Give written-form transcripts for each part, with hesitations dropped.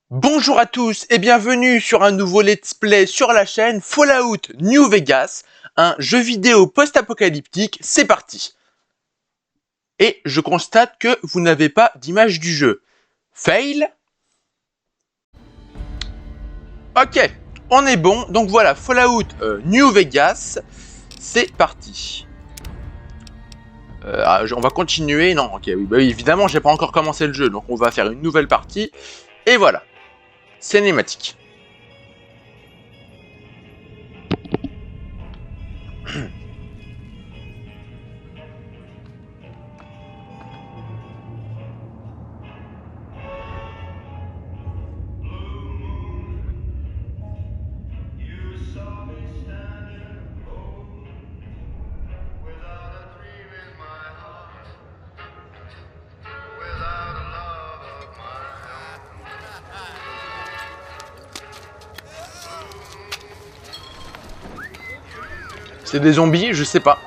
Bonjour à tous et bienvenue sur un nouveau let's play sur la chaîne Fallout New Vegas, un jeu vidéo post-apocalyptique, c'est parti. Et je constate que vous n'avez pas d'image du jeu. Fail. Ok, on est bon, donc voilà, Fallout New Vegas, c'est parti. On va continuer, non, ok, oui, bah, évidemment j'ai pas encore commencé le jeu, donc on va faire une nouvelle partie, et voilà, cinématique. C'est des zombies, je sais pas.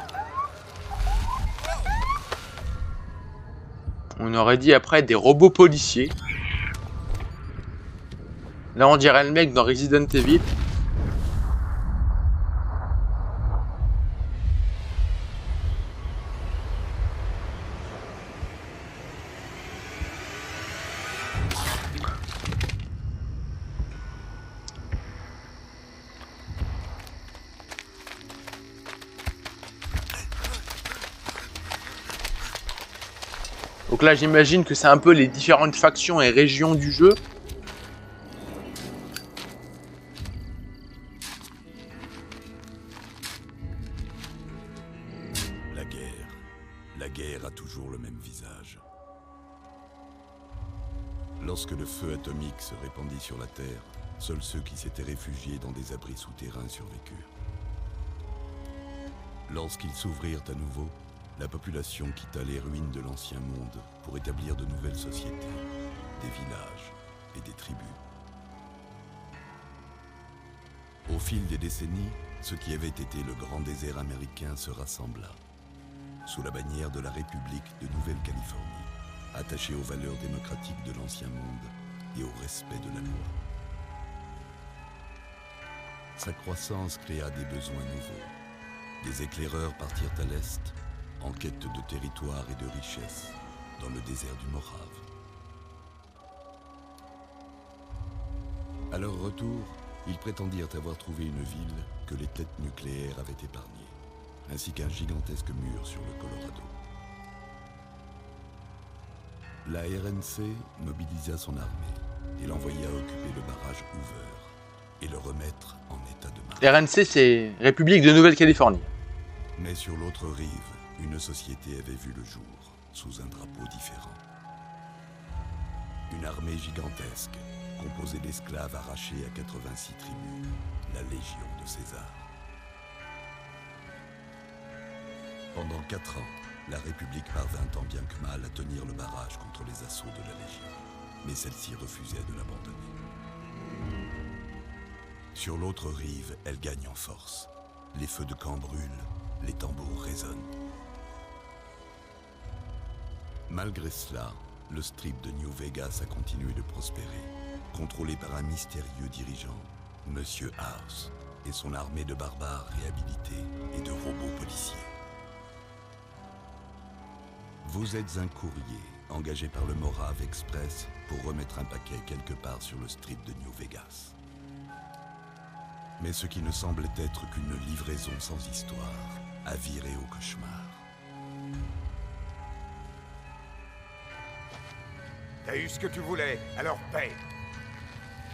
On aurait dit après des robots policiers. Là on dirait le mec dans Resident Evil. Donc là j'imagine que c'est un peu les différentes factions et régions du jeu. La guerre. La guerre a toujours le même visage. Lorsque le feu atomique se répandit sur la Terre, seuls ceux qui s'étaient réfugiés dans des abris souterrains survécurent. Lorsqu'ils s'ouvrirent à nouveau, la population quitta les ruines de l'ancien monde pour établir de nouvelles sociétés, des villages et des tribus. Au fil des décennies, ce qui avait été le grand désert américain se rassembla, sous la bannière de la République de Nouvelle-Californie, attachée aux valeurs démocratiques de l'ancien monde et au respect de la loi. Sa croissance créa des besoins nouveaux. Des éclaireurs partirent à l'est, en quête de territoire et de richesse, dans le désert du Morave. À leur retour, ils prétendirent avoir trouvé une ville que les têtes nucléaires avaient épargnée, ainsi qu'un gigantesque mur sur le Colorado. La RNC mobilisa son armée et l'envoya occuper le barrage Hoover et le remettre en état de marche. RNC c'est République de Nouvelle-Californie. Mais sur l'autre rive, une société avait vu le jour, sous un drapeau différent. Une armée gigantesque, composée d'esclaves arrachés à 86 tribus, la Légion de César. Pendant 4 ans, la République parvint tant bien que mal à tenir le barrage contre les assauts de la Légion, mais celle-ci refusait de l'abandonner. Sur l'autre rive, elle gagne en force. Les feux de camp brûlent, les tambours résonnent. Malgré cela, le strip de New Vegas a continué de prospérer, contrôlé par un mystérieux dirigeant, Monsieur House, et son armée de barbares réhabilités et de robots policiers. Vous êtes un courrier engagé par le Morave Express pour remettre un paquet quelque part sur le strip de New Vegas. Mais ce qui ne semblait être qu'une livraison sans histoire a viré au cauchemar. T'as eu ce que tu voulais, alors paie.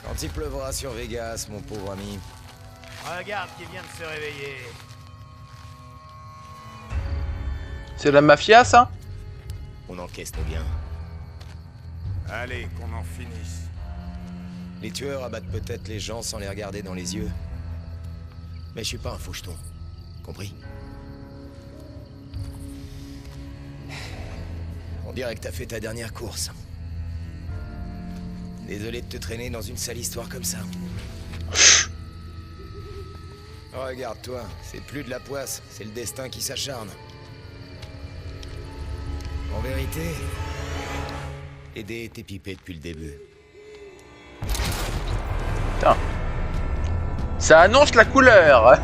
Quand il pleuvra sur Vegas, mon pauvre ami. Regarde qui vient de se réveiller. C'est la mafia ça? On encaisse nos biens. Allez, qu'on en finisse. Les tueurs abattent peut-être les gens sans les regarder dans les yeux. Mais je suis pas un faucheton. Compris? On dirait que t'as fait ta dernière course. Désolé de te traîner dans une sale histoire comme ça. Regarde-toi, c'est plus de la poisse, c'est le destin qui s'acharne. En vérité, aider était pipé depuis le début. Putain. Ça annonce la couleur.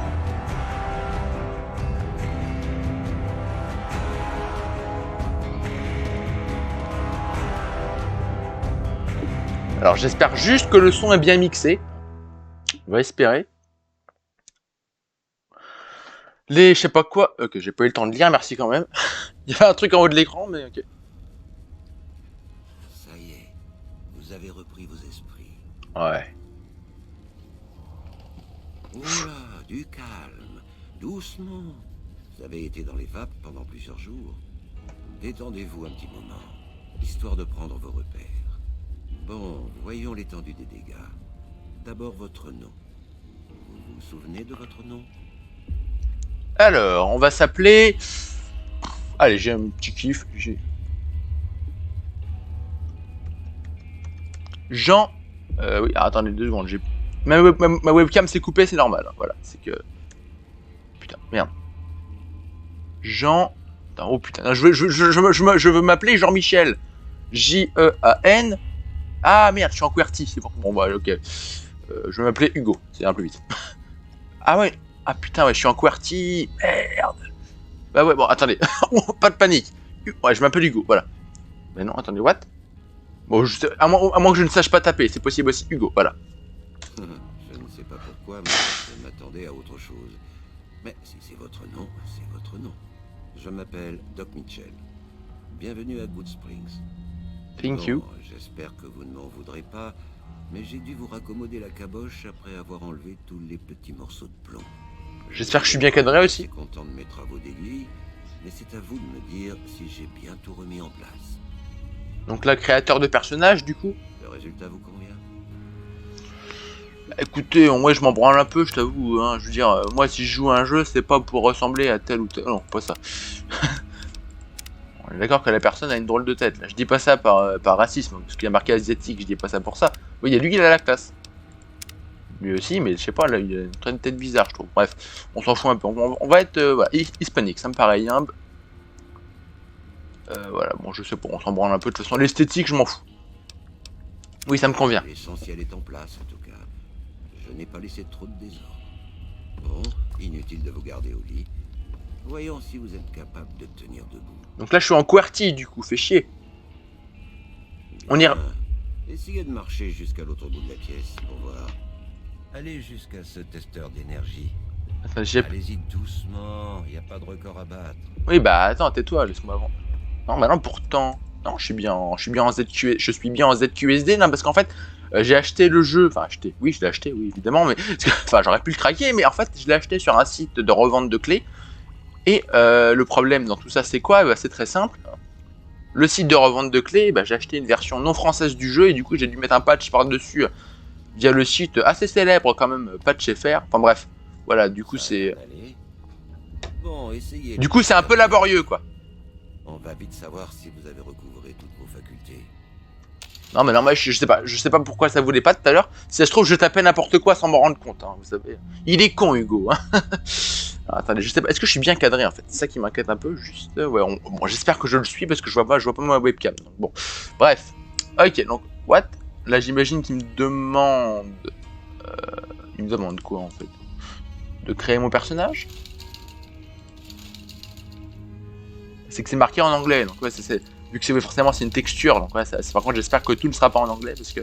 Alors j'espère juste que le son est bien mixé. On va espérer. Les je sais pas quoi. Ok, j'ai pas eu le temps de lire, merci quand même. Il y avait un truc en haut de l'écran, mais ok. Ça y est, vous avez repris vos esprits. Ouais. Oula, du calme, doucement. Vous avez été dans les vapes pendant plusieurs jours. Détendez-vous un petit moment, histoire de prendre vos repères. Bon, voyons l'étendue des dégâts. D'abord votre nom. Vous vous souvenez de votre nom? Alors, on va s'appeler... Allez, j'ai un petit kiff. Jean... oui, attendez 2 secondes. Ma webcam s'est coupée, c'est normal. Hein, voilà, c'est que... Putain, merde. Jean... Attends, oh putain, non, je veux m'appeler Jean-Michel. J-E-A-N... Ah merde, je suis en QWERTY, c'est bon. Bon bah ok. Je vais m'appeler Hugo, c'est un peu vite. Ah ouais, ah putain ouais, je suis en QWERTY, merde. Bah ouais, bon attendez, pas de panique. Ouais, je m'appelle Hugo, voilà. Mais non, attendez, what? Bon, à moins que je ne sache pas taper, c'est possible aussi, Hugo, voilà. Je ne sais pas pourquoi, mais je m'attendais à autre chose. Mais si c'est votre nom, c'est votre nom. Je m'appelle Doc Mitchell. Bienvenue à Good Springs. Thank you. J'espère que vous ne m'en voudrez pas, mais j'ai dû vous raccommoder la caboche après avoir enlevé tous les petits morceaux de plomb. J'espère que je suis bien cadré Je aussi. suis content de mes travaux d'aiguille, mais c'est à vous de me dire si j'ai bien tout remis en place. Donc là, créateur de personnages, du coup. Le résultat vous convient? Bah, écoutez, moi je m'en branle un peu, je t'avoue. Hein, je veux dire, moi si je joue à un jeu, c'est pas pour ressembler à tel ou tel. Non, pas ça. On est d'accord que la personne a une drôle de tête. Là. Je dis pas ça par racisme, parce qu'il y a marqué asiatique, je dis pas ça pour ça. Oui, il y a lui, il a la classe. Lui aussi, mais je sais pas, là, il a une tête bizarre, je trouve. Bref, on s'en fout un peu. On va être voilà, hispanique, ça me paraît hein. Voilà, bon, je sais pas, on s'en branle un peu. De toute façon, l'esthétique, je m'en fous. Oui, ça me convient. L'essentiel est en place, en tout cas. Je n'ai pas laissé trop de désordre. Bon, inutile de vous garder au lit. Voyons si vous êtes capable de tenir debout. Donc là, je suis en QWERTY, du coup, fait chier. On ira. Essayez de marcher jusqu'à l'autre bout de la pièce pour voir. Allez jusqu'à ce testeur d'énergie. Enfin, Allez-y doucement, il n'y a pas de record à battre. oui, bah attends, tais-toi, laisse-moi avant. Non, bah non, pourtant. Non, je suis bien en ZQ, je suis bien en ZQSD, non, parce qu'en fait, j'ai acheté le jeu, enfin acheté, oui, je l'ai acheté, oui, évidemment, mais enfin, j'aurais pu le craquer, mais en fait, je l'ai acheté sur un site de revente de clés. Et le problème dans tout ça, c'est quoi? Bah, c'est très simple. Le site de revente de clés, bah, j'ai acheté une version non française du jeu et du coup, j'ai dû mettre un patch par-dessus via le site assez célèbre quand même, Patch.fr. Enfin bref, voilà, du coup, c'est. Bon, essayez. Du coup, c'est un peu laborieux, quoi. On va vite savoir si vous avez recouvré toutes vos facultés. Non, mais non, moi, je sais pas pourquoi ça voulait pas tout à l'heure. Si ça se trouve, je tapais n'importe quoi sans m'en rendre compte, hein, vous savez. Il est con, Hugo. Hein. Alors, attendez, je sais pas, est-ce que je suis bien cadré en fait? C'est ça qui m'inquiète un peu, juste. Ouais, bon, j'espère que je le suis parce que je vois pas ma webcam. Donc, bon, bref. Ok, donc, what? Là, j'imagine qu'il me demande. Il me demande quoi en fait? De créer mon personnage? C'est que c'est marqué en anglais, donc ouais, vu que forcément c'est une texture, donc ouais, par contre j'espère que tout ne sera pas en anglais parce que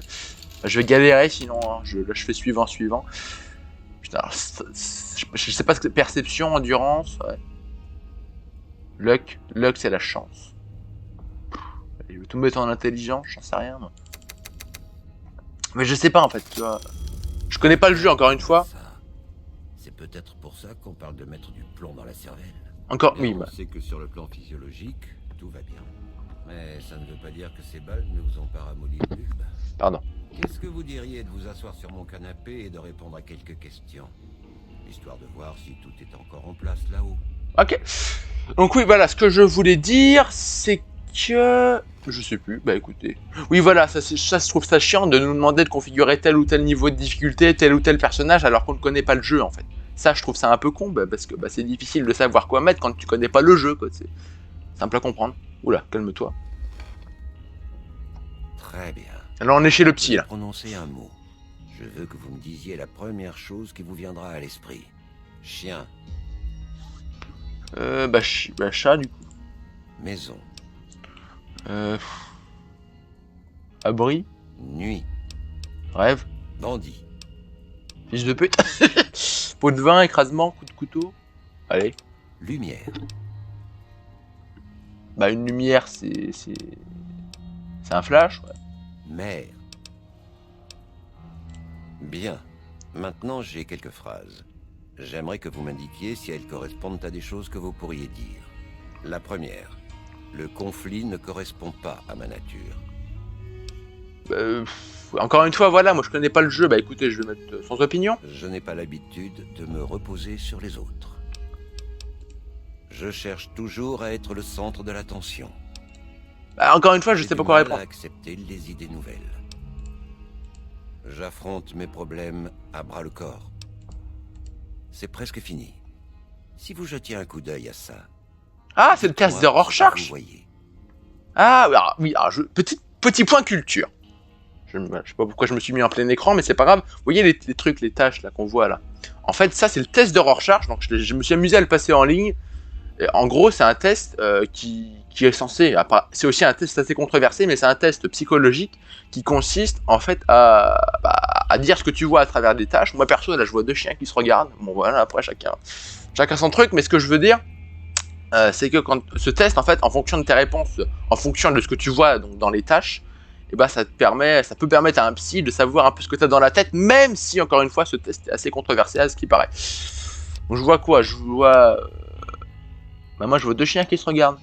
je vais galérer sinon, hein, là je fais suivant. Putain, alors, je sais pas ce que perception, endurance, ouais. Luck c'est la chance. Je vais tout mettre en intelligence, j'en sais rien. Moi. Mais je sais pas en fait, tu vois. Je connais pas le jeu encore une fois. C'est peut-être pour ça qu'on parle de mettre du plomb dans la cervelle. Encore, mais oui. On sait que sur le plan physiologique, tout va bien. Mais ça ne veut pas dire que ces balles ne vous ont pas ramolli le bulbe. Pardon. Qu'est-ce que vous diriez de vous asseoir sur mon canapé et de répondre à quelques questions? Histoire de voir si tout est encore en place là-haut. Ok. Donc oui, voilà, ce que je voulais dire, c'est que... Je sais plus, bah écoutez. Oui, voilà, ça se trouve ça chiant de nous demander de configurer tel ou tel niveau de difficulté, tel ou tel personnage, alors qu'on ne connaît pas le jeu, en fait. Ça, je trouve ça un peu con, parce que c'est difficile de savoir quoi mettre quand tu connais pas le jeu, quoi. C'est simple à comprendre. Oula, calme-toi. Très bien. Alors on est chez le psy, là. Prononcer un mot. Je veux que vous me disiez la première chose qui vous viendra à l'esprit. Chien, Chat, du coup. maison, Abri, nuit, rêve, bandit. fils de pute. Pot de vin, écrasement, coup de couteau. Allez. Lumière, Bah, une lumière, c'est un flash, ouais. mer. Bien. Maintenant, j'ai quelques phrases. J'aimerais que vous m'indiquiez si elles correspondent à des choses que vous pourriez dire. La première. Le conflit ne correspond pas à ma nature. Encore une fois, voilà, moi je connais pas le jeu. Bah écoutez, je vais mettre sans opinion. Je n'ai pas l'habitude de me reposer sur les autres. Je cherche toujours à être le centre de l'attention. Bah, encore une fois, je J'ai sais pas du quoi mal répondre. à accepter les idées nouvelles. J'affronte mes problèmes à bras le corps. C'est presque fini. Si vous jetiez un coup d'œil à ça... Ah, c'est le test de dites-moi ce que vous Rorschach. voyez. Ah, oui, petit point culture. Je sais pas pourquoi je me suis mis en plein écran, mais c'est pas grave. Vous voyez les trucs, les tâches là qu'on voit là. En fait, ça c'est le test de Rorschach. Donc je me suis amusé à le passer en ligne. Et en gros, c'est un test qui est censé. C'est aussi un test assez controversé, mais c'est un test psychologique qui consiste en fait à dire ce que tu vois à travers des tâches. Moi perso, là, je vois deux chiens qui se regardent. Bon voilà, après chacun son truc. Mais ce que je veux dire, c'est que quand ce test, en fait, en fonction de tes réponses, en fonction de ce que tu vois donc dans les tâches, et bah ça peut permettre à un psy de savoir un peu ce que tu as dans la tête, même si encore une fois ce test est assez controversé à ce qui paraît. Donc, je vois quoi? Je vois moi je vois deux chiens qui se regardent.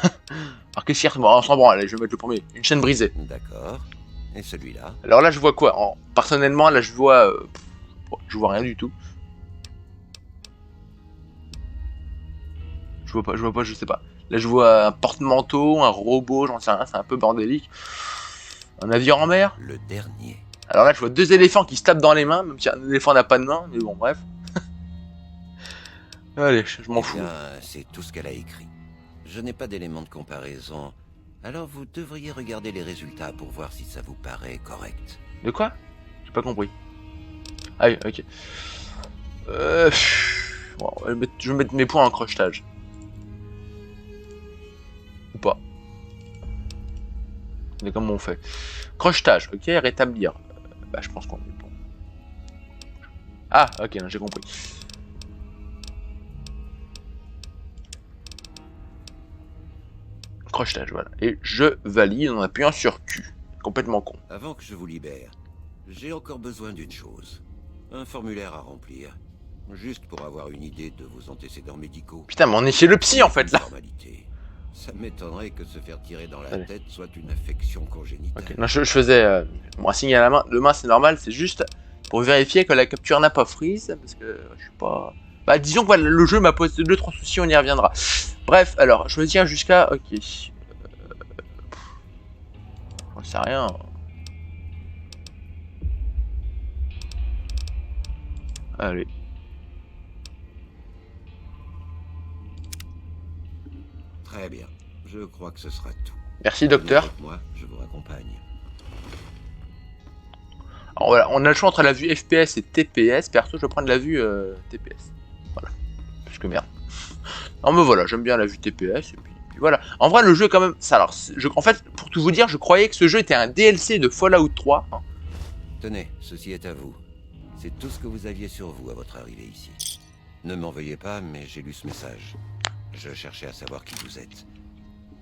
Alors qu'est-ce qu'il y a? Bon, on s'en branle, allez, je vais mettre le premier. Une chaîne brisée. D'accord. Et celui-là? Alors là je vois quoi? Personnellement là je vois rien du tout. Je vois pas, je sais pas. Là je vois un porte-manteau, un robot, j'en sais rien, c'est un peu bordélique. Un navire en mer. Le dernier. Alors là je vois deux éléphants qui se tapent dans les mains, même si un éléphant n'a pas de main, mais bon bref. Allez, je m'en fous. Bien, c'est tout ce qu'elle a écrit. Je n'ai pas d'éléments de comparaison. Alors vous devriez regarder les résultats pour voir si ça vous paraît correct. De quoi? J'ai pas compris. Ah oui, ok. Bon, je vais mettre mes points en crochetage. Ou pas. Mais comment on fait? Crochetage, ok, rétablir. Bah je pense qu'on est bon. Ah, ok, j'ai compris. Crochetage, voilà. Et je valide en appuyant sur Q. Complètement con. Avant que je vous libère, j'ai encore besoin d'une chose. Un formulaire à remplir. Juste pour avoir une idée de vos antécédents médicaux. Putain, mais on est chez le psy en fait là. Formalité. Ça m'étonnerait que se faire tirer dans la Allez. tête soit une affection congénitale. Ok, non, je faisais un signe à la main. De main, c'est normal, c'est juste pour vérifier que la capture n'a pas freeze. Parce que je suis pas. Bah, disons que voilà, le jeu m'a posé 2-3 soucis, on y reviendra. Bref, alors, choisir jusqu'à. Ok. J'en sais rien. Allez. Très bien. Je crois que ce sera tout. Merci, docteur. Venez avec moi, je vous raccompagne. Alors voilà, on a le choix entre la vue FPS et TPS. Perso, je vais prendre la vue TPS. Voilà. Parce que merde. Non, mais voilà, j'aime bien la vue TPS. Et puis voilà. En vrai, le jeu est quand même. Ça, alors, en fait, pour tout vous dire, je croyais que ce jeu était un DLC de Fallout 3. Hein. Tenez, ceci est à vous. C'est tout ce que vous aviez sur vous à votre arrivée ici. Ne m'en veuillez pas, mais j'ai lu ce message. Je cherchais à savoir qui vous êtes.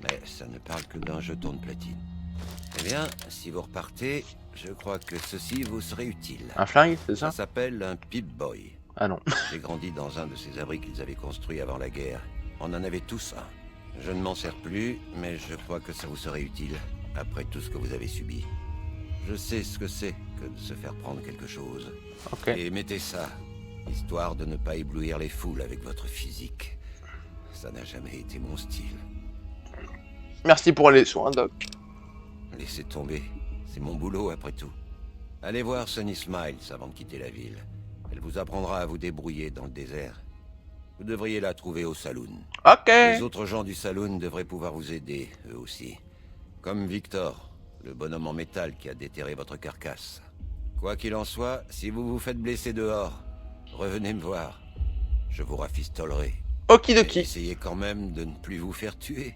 Mais ça ne parle que d'un jeton de platine. Eh bien, si vous repartez, je crois que ceci vous serait utile. Un flingue, c'est Ça ça? s'appelle un Pip-Boy. Ah non. J'ai grandi dans un de ces abris qu'ils avaient construits avant la guerre. On en avait tous un. Je ne m'en sers plus, mais je crois que ça vous serait utile, après tout ce que vous avez subi. Je sais ce que c'est que de se faire prendre quelque chose. Ok. Et mettez ça, histoire de ne pas éblouir les foules avec votre physique. Ça n'a jamais été mon style. Merci pour les soins, Doc. Laissez tomber, c'est mon boulot après tout. Allez voir Sunny Smiles avant de quitter la ville. Elle vous apprendra à vous débrouiller dans le désert. Vous devriez la trouver au saloon. Ok. Les autres gens du saloon devraient pouvoir vous aider, eux aussi. Comme Victor, le bonhomme en métal qui a déterré votre carcasse. Quoi qu'il en soit, si vous vous faites blesser dehors, revenez me voir. Je vous rafistolerai. Okidoki. Et essayez quand même de ne plus vous faire tuer.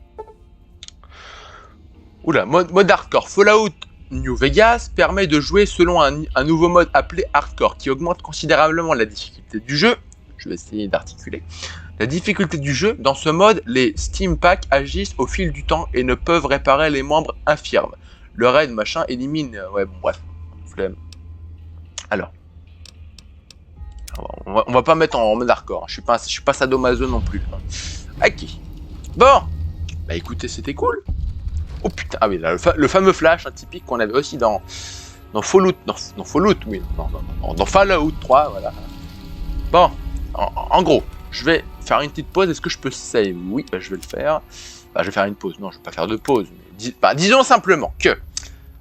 Oula, mode hardcore. Fallout New Vegas permet de jouer selon un nouveau mode appelé hardcore qui augmente considérablement la difficulté du jeu. Je vais essayer d'articuler. La difficulté du jeu, dans ce mode, les Steam Packs agissent au fil du temps et ne peuvent réparer les membres infirmes. Le raid machin élimine... ouais, bon, bref. Flemme. Alors. On va pas mettre en mode hardcore. Je suis pas sadomaso non plus. Ok. Bon. Bah écoutez, c'était cool. Oh putain, ah oui, là, le fameux flash typique qu'on avait aussi dans Fallout, dans Fallout, oui, dans Fallout 3, voilà. Bon, en gros, je vais faire une petite pause, est-ce que je peux save? Oui, bah, je vais le faire. Bah, je vais faire une pause, non, je vais pas faire de pause. Mais disons simplement que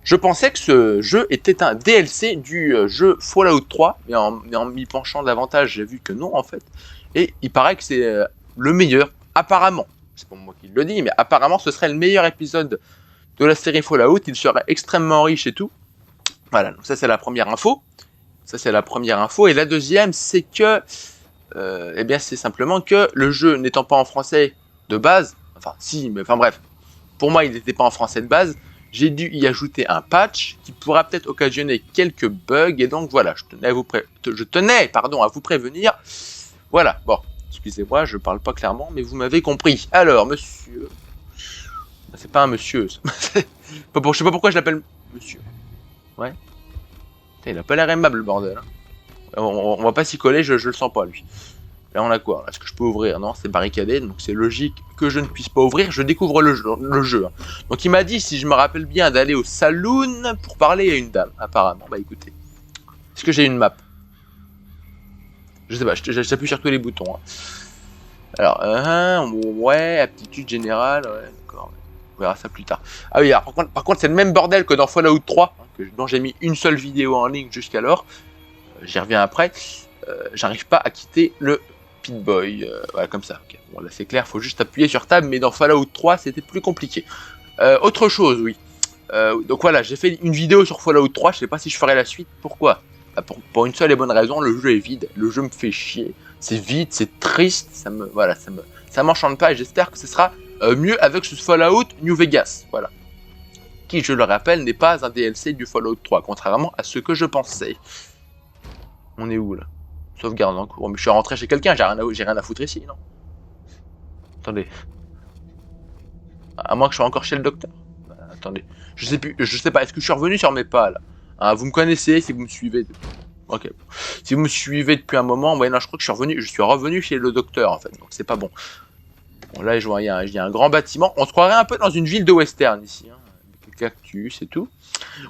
je pensais que ce jeu était un DLC du jeu Fallout 3, mais en m'y penchant davantage, j'ai vu que non, en fait. Et il paraît que c'est le meilleur, apparemment. C'est pas moi qui le dis, mais apparemment ce serait le meilleur épisode de la série Fallout, il serait extrêmement riche et tout. Voilà, donc ça c'est la première info. Et la deuxième, c'est que, eh bien c'est simplement que le jeu n'étant pas en français de base, enfin si, mais enfin bref, pour moi il n'était pas en français de base, j'ai dû y ajouter un patch qui pourra peut-être occasionner quelques bugs, et donc voilà, je tenais à vous prévenir. Voilà, bon. Excusez-moi, je parle pas clairement, mais vous m'avez compris. Alors, monsieur... C'est pas un monsieur, ça. Je sais pas pourquoi je l'appelle monsieur. Ouais. Putain, il a pas l'air aimable, le bordel. On va pas s'y coller, je le sens pas, lui. Là, on a quoi? Est-ce que je peux ouvrir? Non, c'est barricadé, donc c'est logique que je ne puisse pas ouvrir. Je découvre le jeu. Donc, il m'a dit, si je me rappelle bien, d'aller au saloon pour parler à une dame, apparemment. Bah, écoutez. Est-ce que j'ai une map? Je sais pas, j'appuie sur tous les boutons. Alors, ouais, aptitude générale, ouais, d'accord. On verra ça plus tard. Ah oui, alors, par contre c'est le même bordel que dans Fallout 3, dont j'ai mis une seule vidéo en ligne jusqu'alors. J'y reviens après. J'arrive pas à quitter le Pit-Boy. Voilà, comme ça. Okay. Bon, là c'est clair, faut juste appuyer sur Tab, mais dans Fallout 3, c'était plus compliqué. Autre chose, oui. Donc voilà, j'ai fait une vidéo sur Fallout 3, je sais pas si je ferai la suite. Pourquoi? Pour une seule et bonne raison, le jeu est vide, le jeu me fait chier, c'est vide, c'est triste, ça m'enchante pas et j'espère que ce sera mieux avec ce Fallout New Vegas, voilà. Qui, je le rappelle, n'est pas un DLC du Fallout 3, contrairement à ce que je pensais. On est où là? Sauvegarde en cours, mais je suis rentré chez quelqu'un, j'ai rien à foutre ici, non? Attendez. À moins que je sois encore chez le docteur. Attendez, je sais pas, est-ce que je suis revenu sur mes pas là? Hein, vous me connaissez si vous me suivez. Ok. Si vous me suivez depuis un moment, ouais, non, je crois que je suis revenu chez le docteur en fait, donc c'est pas bon. Bon, là, je vois, il y a un grand bâtiment. On se croirait un peu dans une ville de western ici, hein, avec les cactus et tout.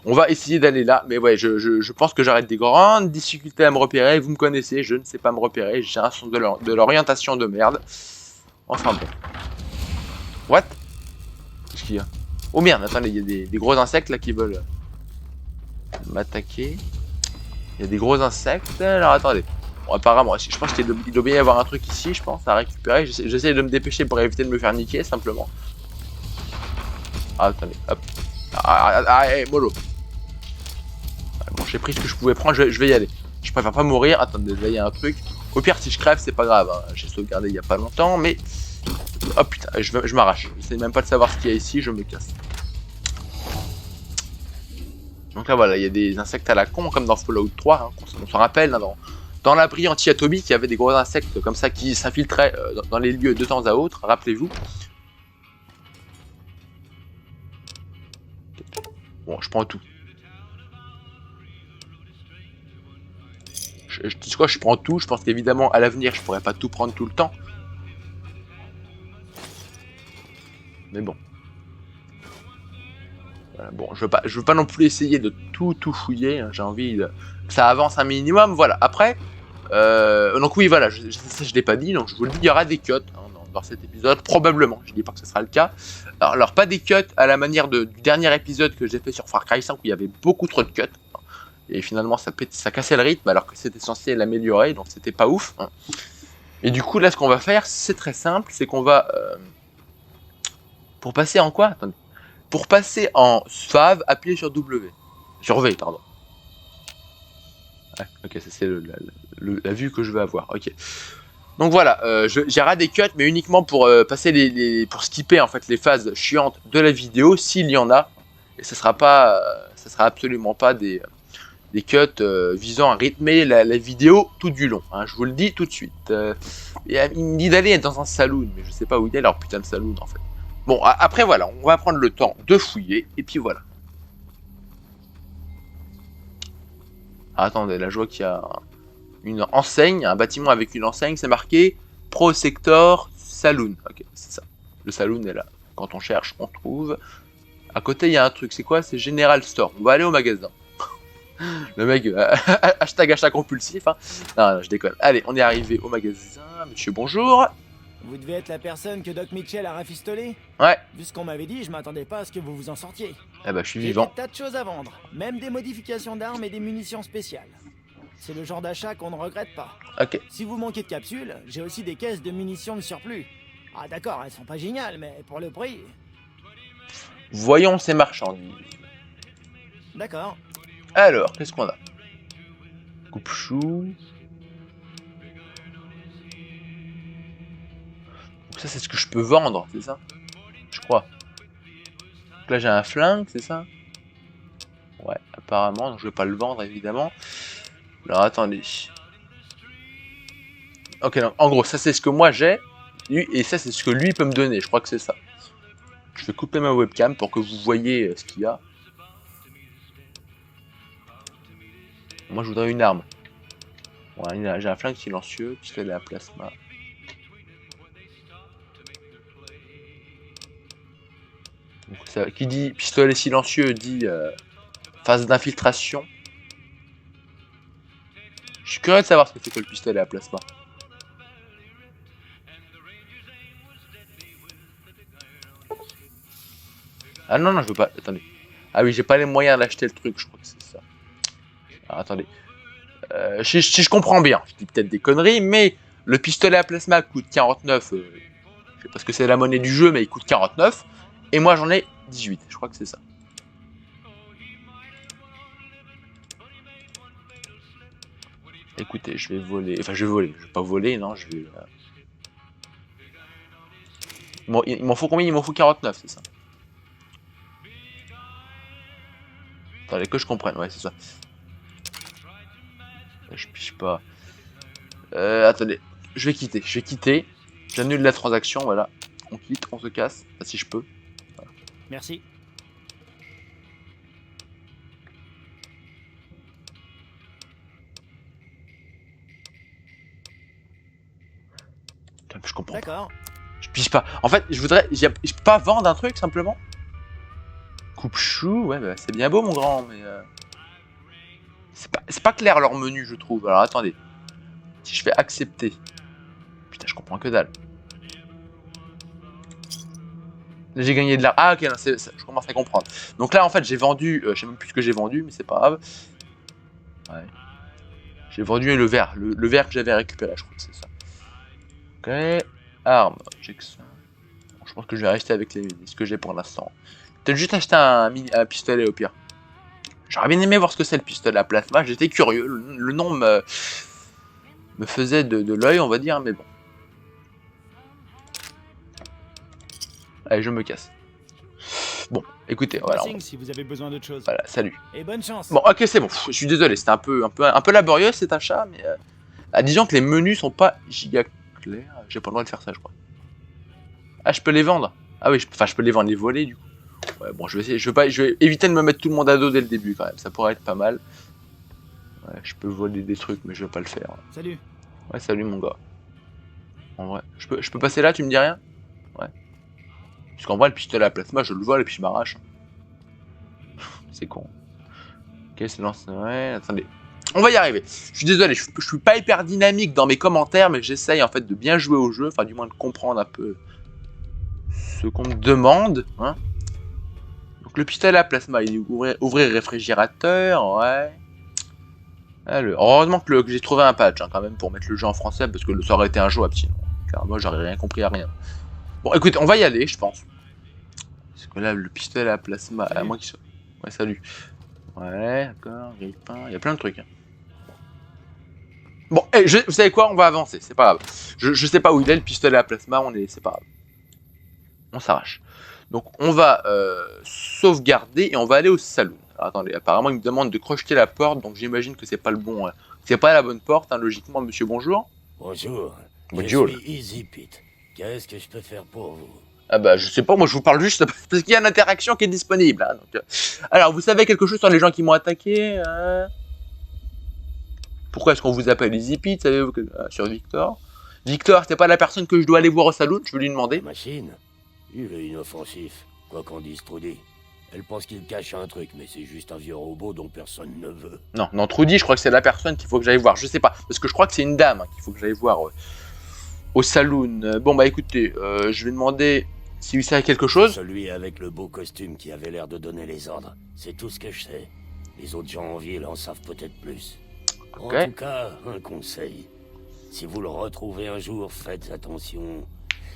On va essayer d'aller là, mais ouais, je pense que j'arrête des grandes difficultés à me repérer. Vous me connaissez, je ne sais pas me repérer. J'ai un sens de l'orientation de merde. Enfin bon. What? Qu'est-ce qu'il y a? Oh merde, attendez, il y a des gros insectes là qui veulent m'attaquer. Il y a des gros insectes. Alors attendez. Bon, apparemment, je pense qu'il doit bien y avoir un truc ici, je pense, à récupérer. J'essaie de me dépêcher pour éviter de me faire niquer, simplement. Ah, attendez, hop. Mollo. Bon, j'ai pris ce que je pouvais prendre, je vais y aller. Je préfère pas mourir. Attendez, là, il y a un truc. Au pire, si je crève, c'est pas grave. Hein. J'ai sauvegardé il y a pas longtemps, mais... Oh putain, je m'arrache. J'essaie même pas de savoir ce qu'il y a ici, je me casse. Donc là voilà, il y a des insectes à la con comme dans Fallout 3, hein, on s'en rappelle, hein, dans l'abri anti-atomique, il y avait des gros insectes comme ça qui s'infiltraient dans les lieux de temps à autre, rappelez-vous. Bon, je prends tout. Je dis quoi, je prends tout, je pense qu'évidemment à l'avenir je pourrais pas tout prendre tout le temps. Mais bon. Voilà, bon, je veux pas non plus essayer de tout fouiller, hein, j'ai envie que ça avance un minimum, voilà. Après, donc oui, voilà, ça je l'ai pas dit, donc je vous le dis, il y aura des cuts hein, dans cet épisode, probablement, je dis pas que ce sera le cas. Alors pas des cuts à la manière du dernier épisode que j'ai fait sur Far Cry 5 où il y avait beaucoup trop de cuts, hein, et finalement ça cassait le rythme alors que c'était censé l'améliorer, donc c'était pas ouf. Hein. Et du coup là ce qu'on va faire, c'est très simple, c'est qu'on va... pour passer en quoi? Attendez. Pour passer en SAV, appuyez sur W. Sur V, pardon. Ouais, ok, ça c'est la vue que je veux avoir. Ok. Donc voilà, j'ai des cuts, mais uniquement pour passer pour skipper en fait les phases chiantes de la vidéo, s'il y en a. Et ça sera absolument pas des cuts visant à rythmer la vidéo tout du long. Hein, je vous le dis tout de suite. Il me dit d'aller dans un saloon, mais je sais pas où il est leur putain de saloon en fait. Bon, après voilà, on va prendre le temps de fouiller, et puis voilà. Ah, attendez, là je vois qu'il y a une enseigne, un bâtiment avec une enseigne, c'est marqué Pro Sector Saloon. Ok, c'est ça. Le saloon est là. Quand on cherche, on trouve. À côté, il y a un truc, c'est quoi? C'est General Store. On va aller au magasin. Le mec, hashtag achat compulsif. Hein. Non, je déconne. Allez, on est arrivé au magasin. Monsieur, bonjour. Vous devez être la personne que Doc Mitchell a rafistolée. Ouais. Vu ce qu'on m'avait dit, je m'attendais pas à ce que vous vous en sortiez. Eh ben, je suis J'ai vivant. des tas de choses à vendre, même des modifications d'armes et des munitions spéciales. C'est le genre d'achat qu'on ne regrette pas. Ok. Si vous manquez de capsules, j'ai aussi des caisses de munitions de surplus. Ah d'accord, elles sont pas géniales, mais pour le prix... Voyons ces marchandises. D'accord. Alors, qu'est-ce qu'on a? Coupe-chou. Donc ça, c'est ce que je peux vendre, c'est ça? Je crois. Donc là, j'ai un flingue, c'est ça? Ouais, apparemment, donc je vais pas le vendre, évidemment. Alors, attendez. Ok, donc, en gros, ça, c'est ce que moi j'ai. Et ça, c'est ce que lui peut me donner. Je crois que c'est ça. Je vais couper ma webcam pour que vous voyez ce qu'il y a. Moi, je voudrais une arme. Ouais, j'ai un flingue silencieux, pistolet à plasma. Donc, ça, qui dit pistolet silencieux dit phase d'infiltration. Je suis curieux de savoir ce que c'est que le pistolet à plasma. Ah non, non, je veux pas. Attendez. Ah oui, j'ai pas les moyens d'acheter le truc, je crois que c'est ça. Alors, attendez. Si je comprends bien, je dis peut-être des conneries, mais le pistolet à plasma coûte 49. Je sais pas ce que c'est la monnaie du jeu, mais il coûte 49. Et moi j'en ai 18, je crois que c'est ça. Écoutez, je vais voler. Enfin, je vais voler. Je vais pas voler, non, je vais. Bon, il m'en faut combien? Il m'en faut 49, c'est ça. Attendez, que je comprenne, ouais, c'est ça. Je piche pas. Attendez, je vais quitter. J'annule la transaction, voilà. On quitte, on se casse, enfin, si je peux. Voilà. Merci. Putain, je comprends pas. D'accord. Je pige pas. En fait, je peux pas vendre un truc simplement. Coupe-chou, ouais, bah, c'est bien beau mon grand, mais c'est pas clair leur menu, je trouve. Alors attendez, si je fais accepter, putain, je comprends que dalle. Là, j'ai gagné de l'argent. Ah ok, non, je commence à comprendre. Donc là, en fait, j'ai vendu, je sais même plus ce que j'ai vendu, mais c'est pas grave. Ouais. J'ai vendu le verre, le verre que j'avais récupéré, je crois que c'est ça. Ok, arme, j'ai que ça. Bon, je pense que je vais rester avec ce que j'ai pour l'instant. Peut-être juste acheter un pistolet au pire. J'aurais bien aimé voir ce que c'est le pistolet à plasma, j'étais curieux, le nom me faisait de l'œil, on va dire, mais bon. Allez, je me casse. Bon, écoutez, voilà. Si vous avez besoin d'autre chose. Voilà, salut. Et bonne chance. Bon, ok, c'est bon, je suis désolé, c'était un peu laborieux cet achat, mais disons que les menus sont pas giga clairs, j'ai pas le droit de faire ça, je crois. Ah, je peux les vendre? Ah oui, je peux les vendre, les voler, du coup. Ouais, bon, je vais éviter de me mettre tout le monde à dos dès le début quand même, ça pourrait être pas mal. Ouais, je peux voler des trucs, mais je vais pas le faire. Salut. Ouais, salut mon gars. En vrai, je peux passer là, tu me dis rien? Ouais. Parce qu'en vrai, le pistolet à plasma, je le vole et puis je m'arrache. C'est con. Ok, c'est lancé. Ouais, attendez. On va y arriver. Je suis désolé, je suis pas hyper dynamique dans mes commentaires, mais j'essaye en fait de bien jouer au jeu, enfin du moins de comprendre un peu ce qu'on me demande. Hein. Donc le pistolet à plasma, il est ouvrir réfrigérateur, ouais. Alors, heureusement que j'ai trouvé un patch hein, quand même pour mettre le jeu en français, parce que ça aurait été un jeu sinon. Car moi j'aurais rien compris à rien. Bon écoutez, on va y aller je pense. Parce que là le pistolet à plasma, à moins qu'il soit... Ouais salut. Ouais, d'accord, grille-pain, il y a plein de trucs. Hein. Bon, vous savez quoi, on va avancer, c'est pas grave. Je sais pas où il est, le pistolet à plasma, c'est pas grave. On s'arrache. Donc on va sauvegarder et on va aller au saloon. Alors, attendez, apparemment il me demande de crocheter la porte, donc j'imagine que c'est pas le bon... c'est pas la bonne porte, hein, logiquement, monsieur, bonjour. Bonjour. Bonjour. Je suis Easy Pete. Qu'est-ce que je peux faire pour vous? Ah bah je sais pas, moi je vous parle juste parce qu'il y a une interaction qui est disponible. Hein, donc, alors vous savez quelque chose sur les gens qui m'ont attaqué Pourquoi est-ce qu'on vous appelle Easy Pete, savez-vous sur Victor? Victor, c'est pas la personne que je dois aller voir au saloon, je vais lui demander. La machine? Il est inoffensif, quoi qu'en dise Trudy. Elle pense qu'il cache un truc, mais c'est juste un vieux robot dont personne ne veut. Non, Trudy, je crois que c'est la personne qu'il faut que j'aille voir, je sais pas, parce que je crois que c'est une dame hein, qu'il faut que j'aille voir au saloon. Bon bah écoutez, je vais demander si vous savez quelque chose. Celui avec le beau costume qui avait l'air de donner les ordres, c'est tout ce que je sais. Les autres gens en ville en savent peut-être plus. Ok. En tout cas, un conseil. Si vous le retrouvez un jour, faites attention.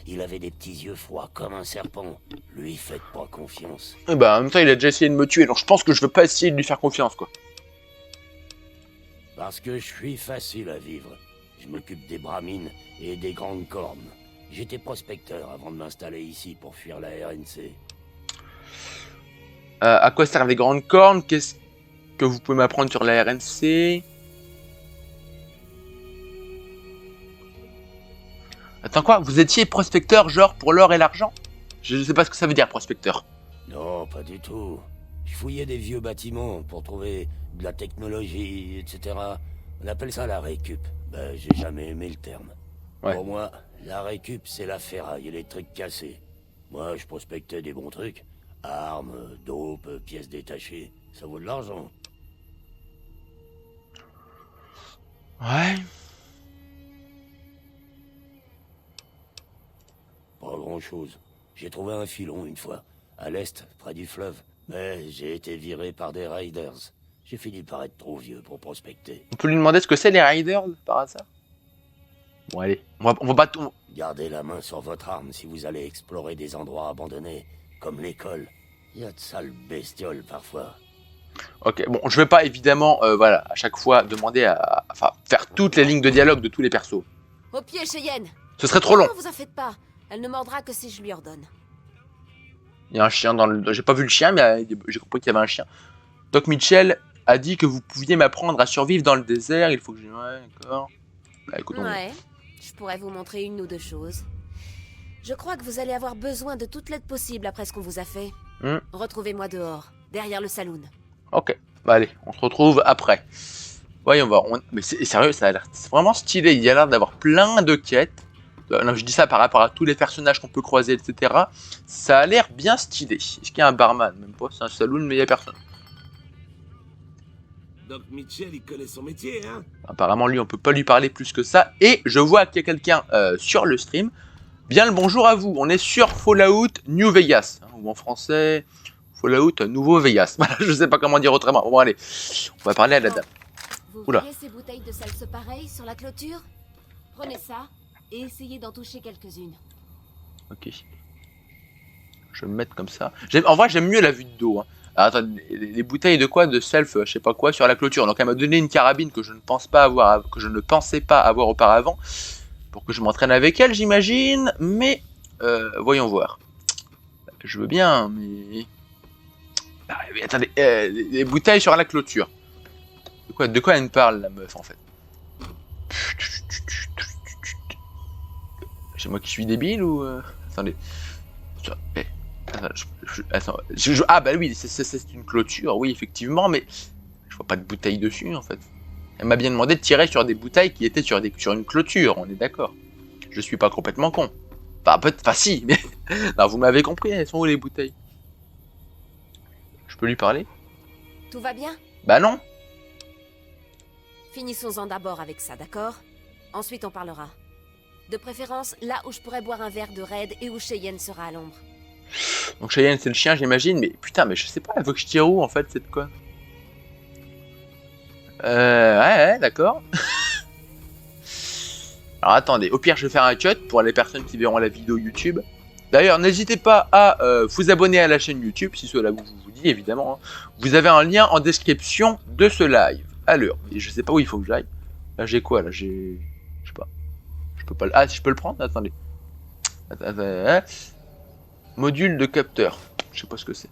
Il avait des petits yeux froids comme un serpent. Lui, faites pas confiance. Et bah en même temps, il a déjà essayé de me tuer, donc je pense que je veux pas essayer de lui faire confiance, quoi. Parce que je suis facile à vivre. Je m'occupe des bramines et des grandes cornes. J'étais prospecteur avant de m'installer ici pour fuir la RNC. À quoi servent les grandes cornes? Qu'est-ce que vous pouvez m'apprendre sur la RNC? Attends quoi? Vous étiez prospecteur genre pour l'or et l'argent? Je sais pas ce que ça veut dire prospecteur. Non, pas du tout. Je fouillais des vieux bâtiments pour trouver de la technologie, etc. On appelle ça la récup. Ben, j'ai jamais aimé le terme. Ouais. Pour moi, la récup, c'est la ferraille et les trucs cassés. Moi, je prospectais des bons trucs. Armes, dope, pièces détachées. Ça vaut de l'argent. Ouais. Pas grand-chose. J'ai trouvé un filon une fois, à l'est, près du fleuve. Mais j'ai été viré par des raiders. J'ai fini par être trop vieux pour prospecter. On peut lui demander ce que c'est les riders par hasard? Bon allez, on va pas tout... Gardez la main sur votre arme si vous allez explorer des endroits abandonnés, comme l'école. Il y a de sales bestioles parfois. Ok, bon, je vais pas évidemment, voilà, à chaque fois demander enfin, faire toutes les lignes de dialogue de tous les persos. Au pied, Cheyenne. Ce serait trop long. Non, vous en faites pas. Elle ne mordra que si je lui ordonne. Il y a un chien dans le... J'ai pas vu le chien, mais j'ai compris qu'il y avait un chien. Doc Mitchell a dit que vous pouviez m'apprendre à survivre dans le désert, il faut que je... Ouais, d'accord. Bah écoute, Ouais, je pourrais vous montrer une ou deux choses. Je crois que vous allez avoir besoin de toute l'aide possible après ce qu'on vous a fait. Retrouvez-moi dehors, derrière le saloon. Ok, bah allez, on se retrouve après. Voyons voir. Mais c'est sérieux, ça a l'air vraiment stylé. Il y a l'air d'avoir plein de quêtes. Non, je dis ça par rapport à tous les personnages qu'on peut croiser, etc. Ça a l'air bien stylé. Est-ce qu'il y a un barman? Même pas, c'est un saloon, mais il n'y a personne. Doc Mitchell, il connaît son métier, hein? Apparemment, lui, on peut pas lui parler plus que ça. Et je vois qu'il y a quelqu'un sur le stream. Bien le bonjour à vous. On est sur Fallout New Vegas. Hein, ou en français, Fallout Nouveau Vegas. Voilà, je sais pas comment dire autrement. Bon, allez, on va parler à la dame. Vous Oula. voyez ces bouteilles de salse pareilles sur la clôture? Prenez ça et essayez d'en toucher quelques-unes. Ok. Je vais me mettre comme ça. En vrai, j'aime mieux la vue de dos. Hein. Alors, attends, les bouteilles de quoi? De self, je sais pas quoi, sur la clôture. Donc, elle m'a donné une carabine que je ne pense pas avoir, que je ne pensais pas avoir auparavant. Pour que je m'entraîne avec elle, j'imagine. Mais, voyons voir. Je veux bien, mais... Ah, mais attendez, les bouteilles sur la clôture. De quoi elle me parle, la meuf, en fait? C'est moi qui suis débile ou... Attendez. Attends, ah bah oui, c'est une clôture, oui, effectivement, mais je vois pas de bouteille dessus, en fait. Elle m'a bien demandé de tirer sur des bouteilles qui étaient sur une clôture, on est d'accord. Je suis pas complètement con. Enfin, si, mais... Non, vous m'avez compris, elles sont où les bouteilles? Je peux lui parler? Tout va bien? Bah non. Finissons-en d'abord avec ça, d'accord? Ensuite, on parlera. De préférence, là où je pourrais boire un verre de raid et où Cheyenne sera à l'ombre. Donc Cheyenne, c'est le chien, j'imagine, mais putain, mais je sais pas, elle veut que je tire où, en fait, c'est de quoi? Ouais, d'accord. Alors attendez, au pire, je vais faire un cut pour les personnes qui verront la vidéo YouTube. D'ailleurs, n'hésitez pas à vous abonner à la chaîne YouTube, si cela vous dit, évidemment. Hein. Vous avez un lien en description de ce live. Alors, je sais pas où il faut que j'aille. Là, j'ai quoi, là? J'ai... Je sais pas. Je peux pas le... Ah, si je peux le prendre? Attendez. Hein. Module de capteur. Je sais pas ce que c'est.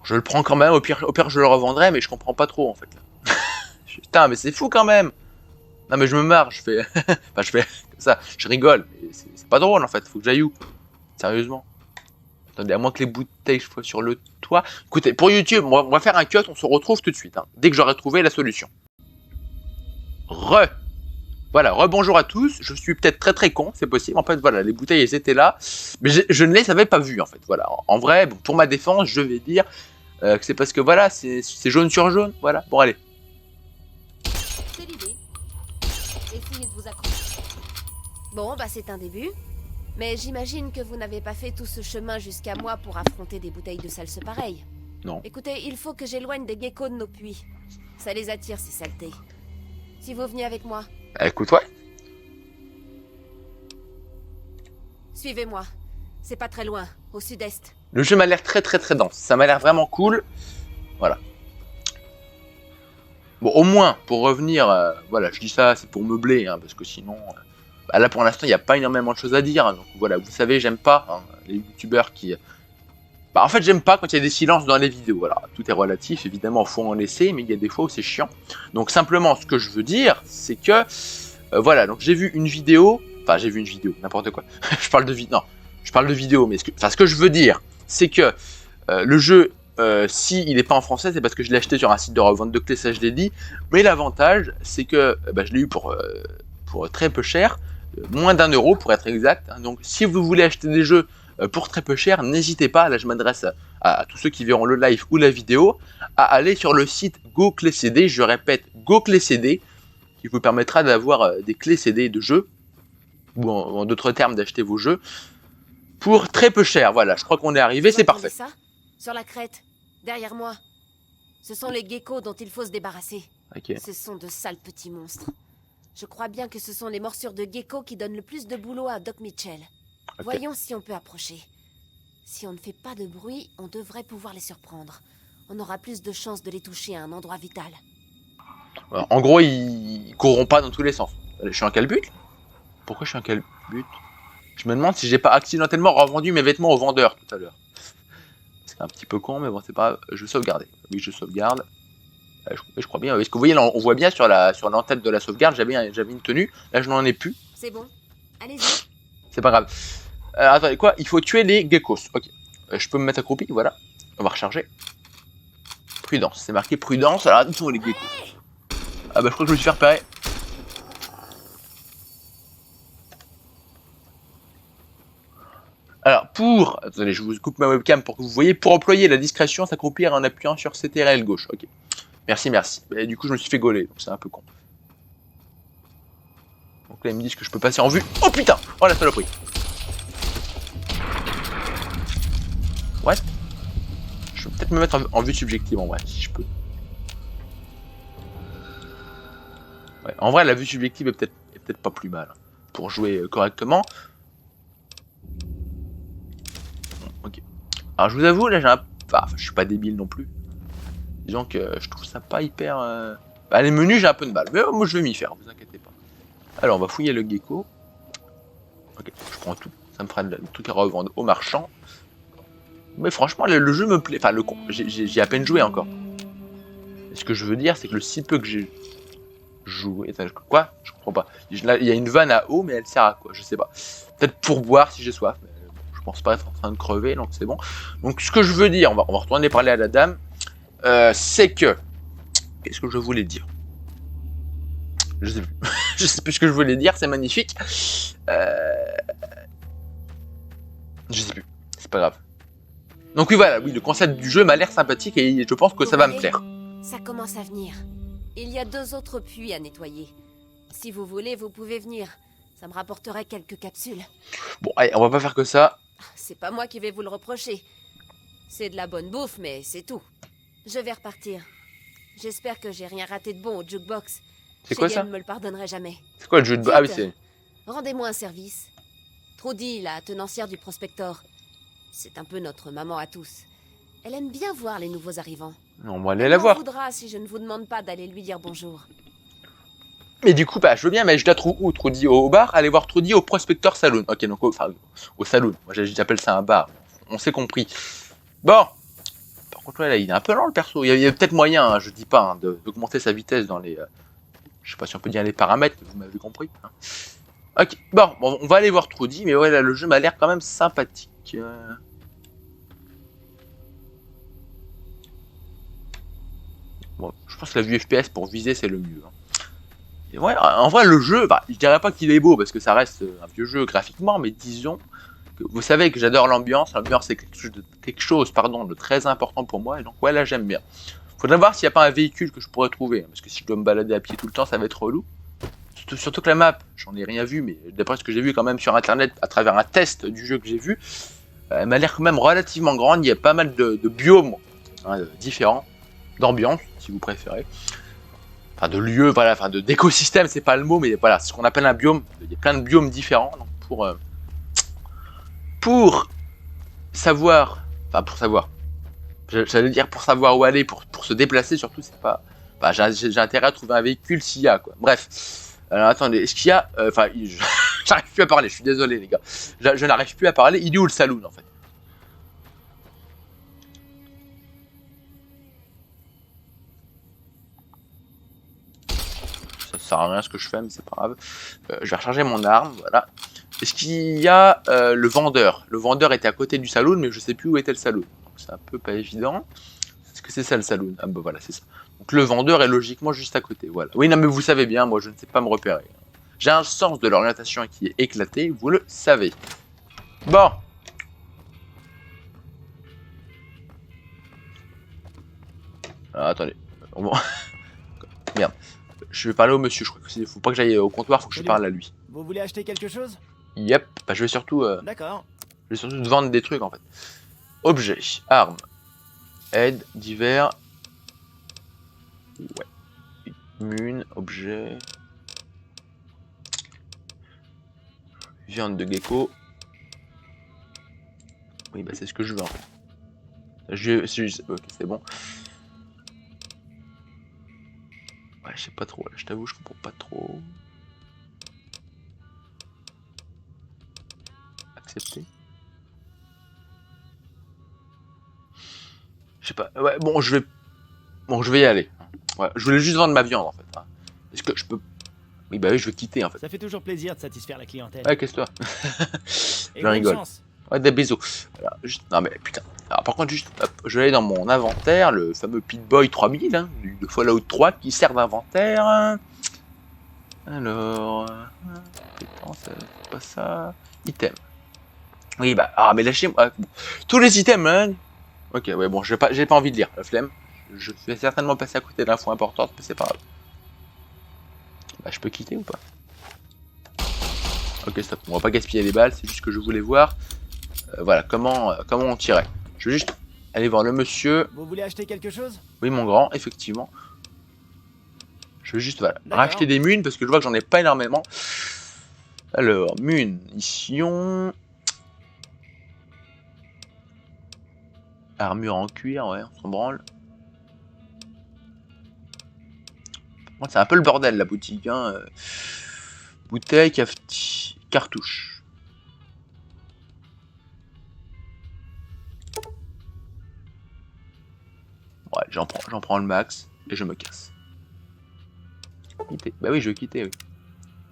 Je le prends quand même, au pire je le revendrai, mais je comprends pas trop, en fait. Là. Putain, mais c'est fou, quand même. Non, mais je me marre, je fais... enfin, je fais comme ça, je rigole. C'est pas drôle, en fait, faut que j'aille où? Sérieusement. Attendez, à moins que les bouteilles soient sur le toit. Écoutez, pour YouTube, on va faire un cut, on se retrouve tout de suite, hein, dès que j'aurai trouvé la solution. Voilà, rebonjour à tous, je suis peut-être très con, c'est possible, en fait, voilà, les bouteilles, elles étaient là, mais je ne les avais pas vues, en fait, voilà. En vrai, bon, pour ma défense, je vais dire que c'est parce que, voilà, c'est jaune sur jaune, voilà, bon, allez. C'est l'idée. Essayez de vous accrocher. Bon, bah c'est un début. Mais j'imagine que vous n'avez pas fait tout ce chemin jusqu'à moi pour affronter des bouteilles de salse pareilles. Non. Écoutez, il faut que j'éloigne des geckos de nos puits. Ça les attire, ces saletés. Si vous venez avec moi... Écoute, ouais. Suivez-moi. C'est pas très loin, au sud-est. Le jeu m'a l'air très dense, ça m'a l'air vraiment cool, voilà. Bon, au moins, pour revenir, voilà, je dis ça, c'est pour meubler, hein, parce que sinon... bah là, pour l'instant, il n'y a pas énormément de choses à dire, hein, donc voilà, vous savez, j'aime pas hein, les youtubeurs qui... Bah, en fait, j'aime pas quand il y a des silences dans les vidéos, voilà, tout est relatif, évidemment, il faut en laisser, mais il y a des fois où c'est chiant. Donc, simplement, ce que je veux dire, c'est que... voilà, donc j'ai vu une vidéo... Enfin, j'ai vu une vidéo, n'importe quoi. Je parle de vidéo, non, je parle de vidéo, mais ce que je veux dire, c'est que le jeu... si il n'est pas en français, c'est parce que je l'ai acheté sur un site de revente de clés, ça je l'ai dit. Mais l'avantage, c'est que bah, je l'ai eu pour très peu cher, moins d'1 euro pour être exact. Hein. Donc si vous voulez acheter des jeux pour très peu cher, n'hésitez pas, là je m'adresse à tous ceux qui verront le live ou la vidéo, à aller sur le site GoCléCD, je répète GoCléCD, qui vous permettra d'avoir des clés CD de jeux, ou en d'autres termes d'acheter vos jeux, pour très peu cher. Voilà, je crois qu'on est arrivé, c'est parfait. Ça sur la crête, derrière moi. Ce sont les geckos dont il faut se débarrasser. Okay. Ce sont de sales petits monstres. Je crois bien que ce sont les morsures de gecko qui donnent le plus de boulot à Doc Mitchell. Okay. Voyons si on peut approcher. Si on ne fait pas de bruit, on devrait pouvoir les surprendre. On aura plus de chances de les toucher à un endroit vital. En gros, ils courront pas dans tous les sens. Je suis en calbut? Pourquoi je suis en calbut? Je me demande si j'ai pas accidentellement revendu mes vêtements au vendeur tout à l'heure. C'est un petit peu con, mais bon, c'est pas grave. Je vais sauvegarder. Oui, je sauvegarde. Je crois bien. Est-ce que vous voyez, on voit bien sur l'entête de la sauvegarde, j'avais une tenue. Là, je n'en ai plus. C'est bon. Allez-y. C'est pas grave. Attendez, quoi? Il faut tuer les geckos. Ok. Je peux me mettre accroupi, voilà. On va recharger. Prudence. C'est marqué prudence. Alors, où sont les geckos? Ah bah, je crois que je me suis fait repérer. Alors, attendez, je vous coupe ma webcam pour que vous voyez. Pour employer la discrétion, s'accroupir en appuyant sur CTRL gauche. Ok. Merci. Et du coup, je me suis fait gauler, donc c'est un peu con. Donc là, ils me disent que je peux passer en vue. Oh putain! Oh la saloperie! What? Je vais peut-être me mettre en vue subjective en vrai, si je peux. Ouais, en vrai, la vue subjective est peut-être pas plus mal, hein, pour jouer correctement. Ok. Alors je vous avoue, là j'ai un... Enfin, je suis pas débile non plus. Disons que je trouve ça pas hyper... Bah, les menus, j'ai un peu de mal. Mais moi je vais m'y faire, vous inquiétez pas. Alors on va fouiller le gecko. Ok, je prends tout. Ça me fera le truc à revendre au marchand. Mais franchement, le jeu me plaît. Enfin, j'ai à peine joué encore. Et ce que je veux dire, c'est que le si peu que j'ai joué... Attends, quoi? Je comprends pas. Il y a une vanne à eau, mais elle sert à quoi? Je sais pas. Peut-être pour boire si j'ai soif. Je pense pas être en train de crever, donc c'est bon. Donc ce que je veux dire, on va retourner parler à la dame, c'est que... Qu'est-ce que je voulais dire? Je sais plus. Je sais plus ce que je voulais dire, c'est magnifique. Je sais plus, c'est pas grave. Donc oui, voilà, oui, le concept du jeu m'a l'air sympathique et je pense que ça va me plaire. Ça commence à venir. Il y a 2 autres puits à nettoyer. Si vous voulez, vous pouvez venir. Ça me rapporterait quelques capsules. Bon, allez, on va pas faire que ça. C'est pas moi qui vais vous le reprocher. C'est de la bonne bouffe, mais c'est tout. Je vais repartir. J'espère que j'ai rien raté de bon au jukebox. C'est quoi ça? Ne me le pardonnerai jamais. C'est quoi le jeu de... Ah oui, c'est... Rendez-moi un service. Trudy, la tenancière du Prospector. C'est un peu notre maman à tous. Elle aime bien voir les nouveaux arrivants. On va aller la voir. Elle voudra si je ne vous demande pas d'aller lui dire bonjour. Mais du coup, bah, je veux bien, mais je la trouve où, Trudy? Au bar? Allez voir Trudy au Prospector Saloon. Ok, donc au saloon. Moi, j'appelle ça un bar. On s'est compris. Bon. Par contre, là, il est un peu lent, le perso. Il y a peut-être moyen, hein, je dis pas, hein, d'augmenter sa vitesse dans les... je sais pas si on peut dire les paramètres, vous m'avez compris. Hein. Ok, bon, on va aller voir Trudy, mais ouais, là, le jeu m'a l'air quand même sympathique. Bon, je pense que la vue FPS pour viser, c'est le mieux. Hein. Et ouais, en vrai, le jeu, bah, je dirais pas qu'il est beau, parce que ça reste un vieux jeu graphiquement, mais disons que vous savez que j'adore l'ambiance. L'ambiance, c'est quelque chose de très important pour moi, et donc ouais, là, j'aime bien. Faudrait voir s'il n'y a pas un véhicule que je pourrais trouver, hein, parce que si je dois me balader à pied tout le temps, ça va être relou. Surtout que la map, j'en ai rien vu, mais d'après ce que j'ai vu quand même sur internet, à travers un test du jeu que j'ai vu, elle m'a l'air quand même relativement grande. Il y a pas mal de biomes différents, d'ambiance, si vous préférez. Enfin, de lieux, voilà, enfin, d'écosystèmes, c'est pas le mot, mais voilà, c'est ce qu'on appelle un biome. Il y a plein de biomes différents, donc pour savoir, j'allais dire pour savoir où aller, pour se déplacer surtout, c'est pas... Bah, j'ai intérêt à trouver un véhicule s'il y a, quoi. Bref. Alors, attendez, est-ce qu'il y a... Enfin, j'arrive plus à parler, je suis désolé, les gars. Je n'arrive plus à parler. Il est où le saloon, en fait? Ça sert à rien ce que je fais, mais c'est pas grave. Je vais recharger mon arme, voilà. Est-ce qu'il y a le vendeur? Le vendeur était à côté du saloon, mais je sais plus où était le saloon. C'est un peu pas évident. Est-ce que c'est ça le saloon? Ah bah voilà, c'est ça. Donc le vendeur est logiquement juste à côté, voilà. Oui, non mais vous savez bien, moi je ne sais pas me repérer. J'ai un sens de l'orientation qui est éclaté, vous le savez. Bon. Ah, attendez. Bon. Merde. Je vais parler au monsieur, je crois qu'il faut pas que j'aille au comptoir, faut que je parle à lui. Vous voulez acheter quelque chose? Yep, bah je vais surtout... D'accord. Je vais surtout te vendre des trucs en fait. Objets, armes, aide, divers... Ouais. Mune, objet... Viande de gecko. Oui, bah c'est ce que je veux en fait. Ok, c'est bon. Ouais, je sais pas trop, là, je t'avoue, je comprends pas trop. Accepter. Je sais pas, ouais, bon, je vais y aller. Ouais, je voulais juste vendre ma viande en fait. Hein. Est-ce que je peux... Oui, bah oui, je veux quitter en fait. Ça fait toujours plaisir de satisfaire la clientèle. Ouais, qu'est-ce que toi? Et je rigole. chance. Ouais, des bisous. Voilà, juste... Non mais putain. Alors par contre, juste, hop, je vais aller dans mon inventaire, le fameux Pip-Boy 3000, hein, de Fallout 3, qui sert d'inventaire. Alors... Putain, c'est pas ça... Item. Oui, bah... Ah, mais lâchez-moi... Tous les items, hein. Ok, ouais, bon, j'ai pas envie de lire, la flemme. Je vais certainement passer à côté d'infos importantes, mais c'est pas grave. Bah, je peux quitter ou pas? Ok, stop, on va pas gaspiller les balles, c'est juste que je voulais voir... voilà, comment on tirait. Je vais juste aller voir le monsieur. Vous voulez acheter quelque chose? Oui, mon grand, effectivement. Je vais juste, voilà, racheter des munes, parce que je vois que j'en ai pas énormément. Alors, munitions... Armure en cuir, ouais, on s'en branle. C'est un peu le bordel la boutique, hein. Bouteille, cafetière, cartouche. Ouais, j'en prends le max et je me casse. Quitter. Bah oui, je vais quitter, oui.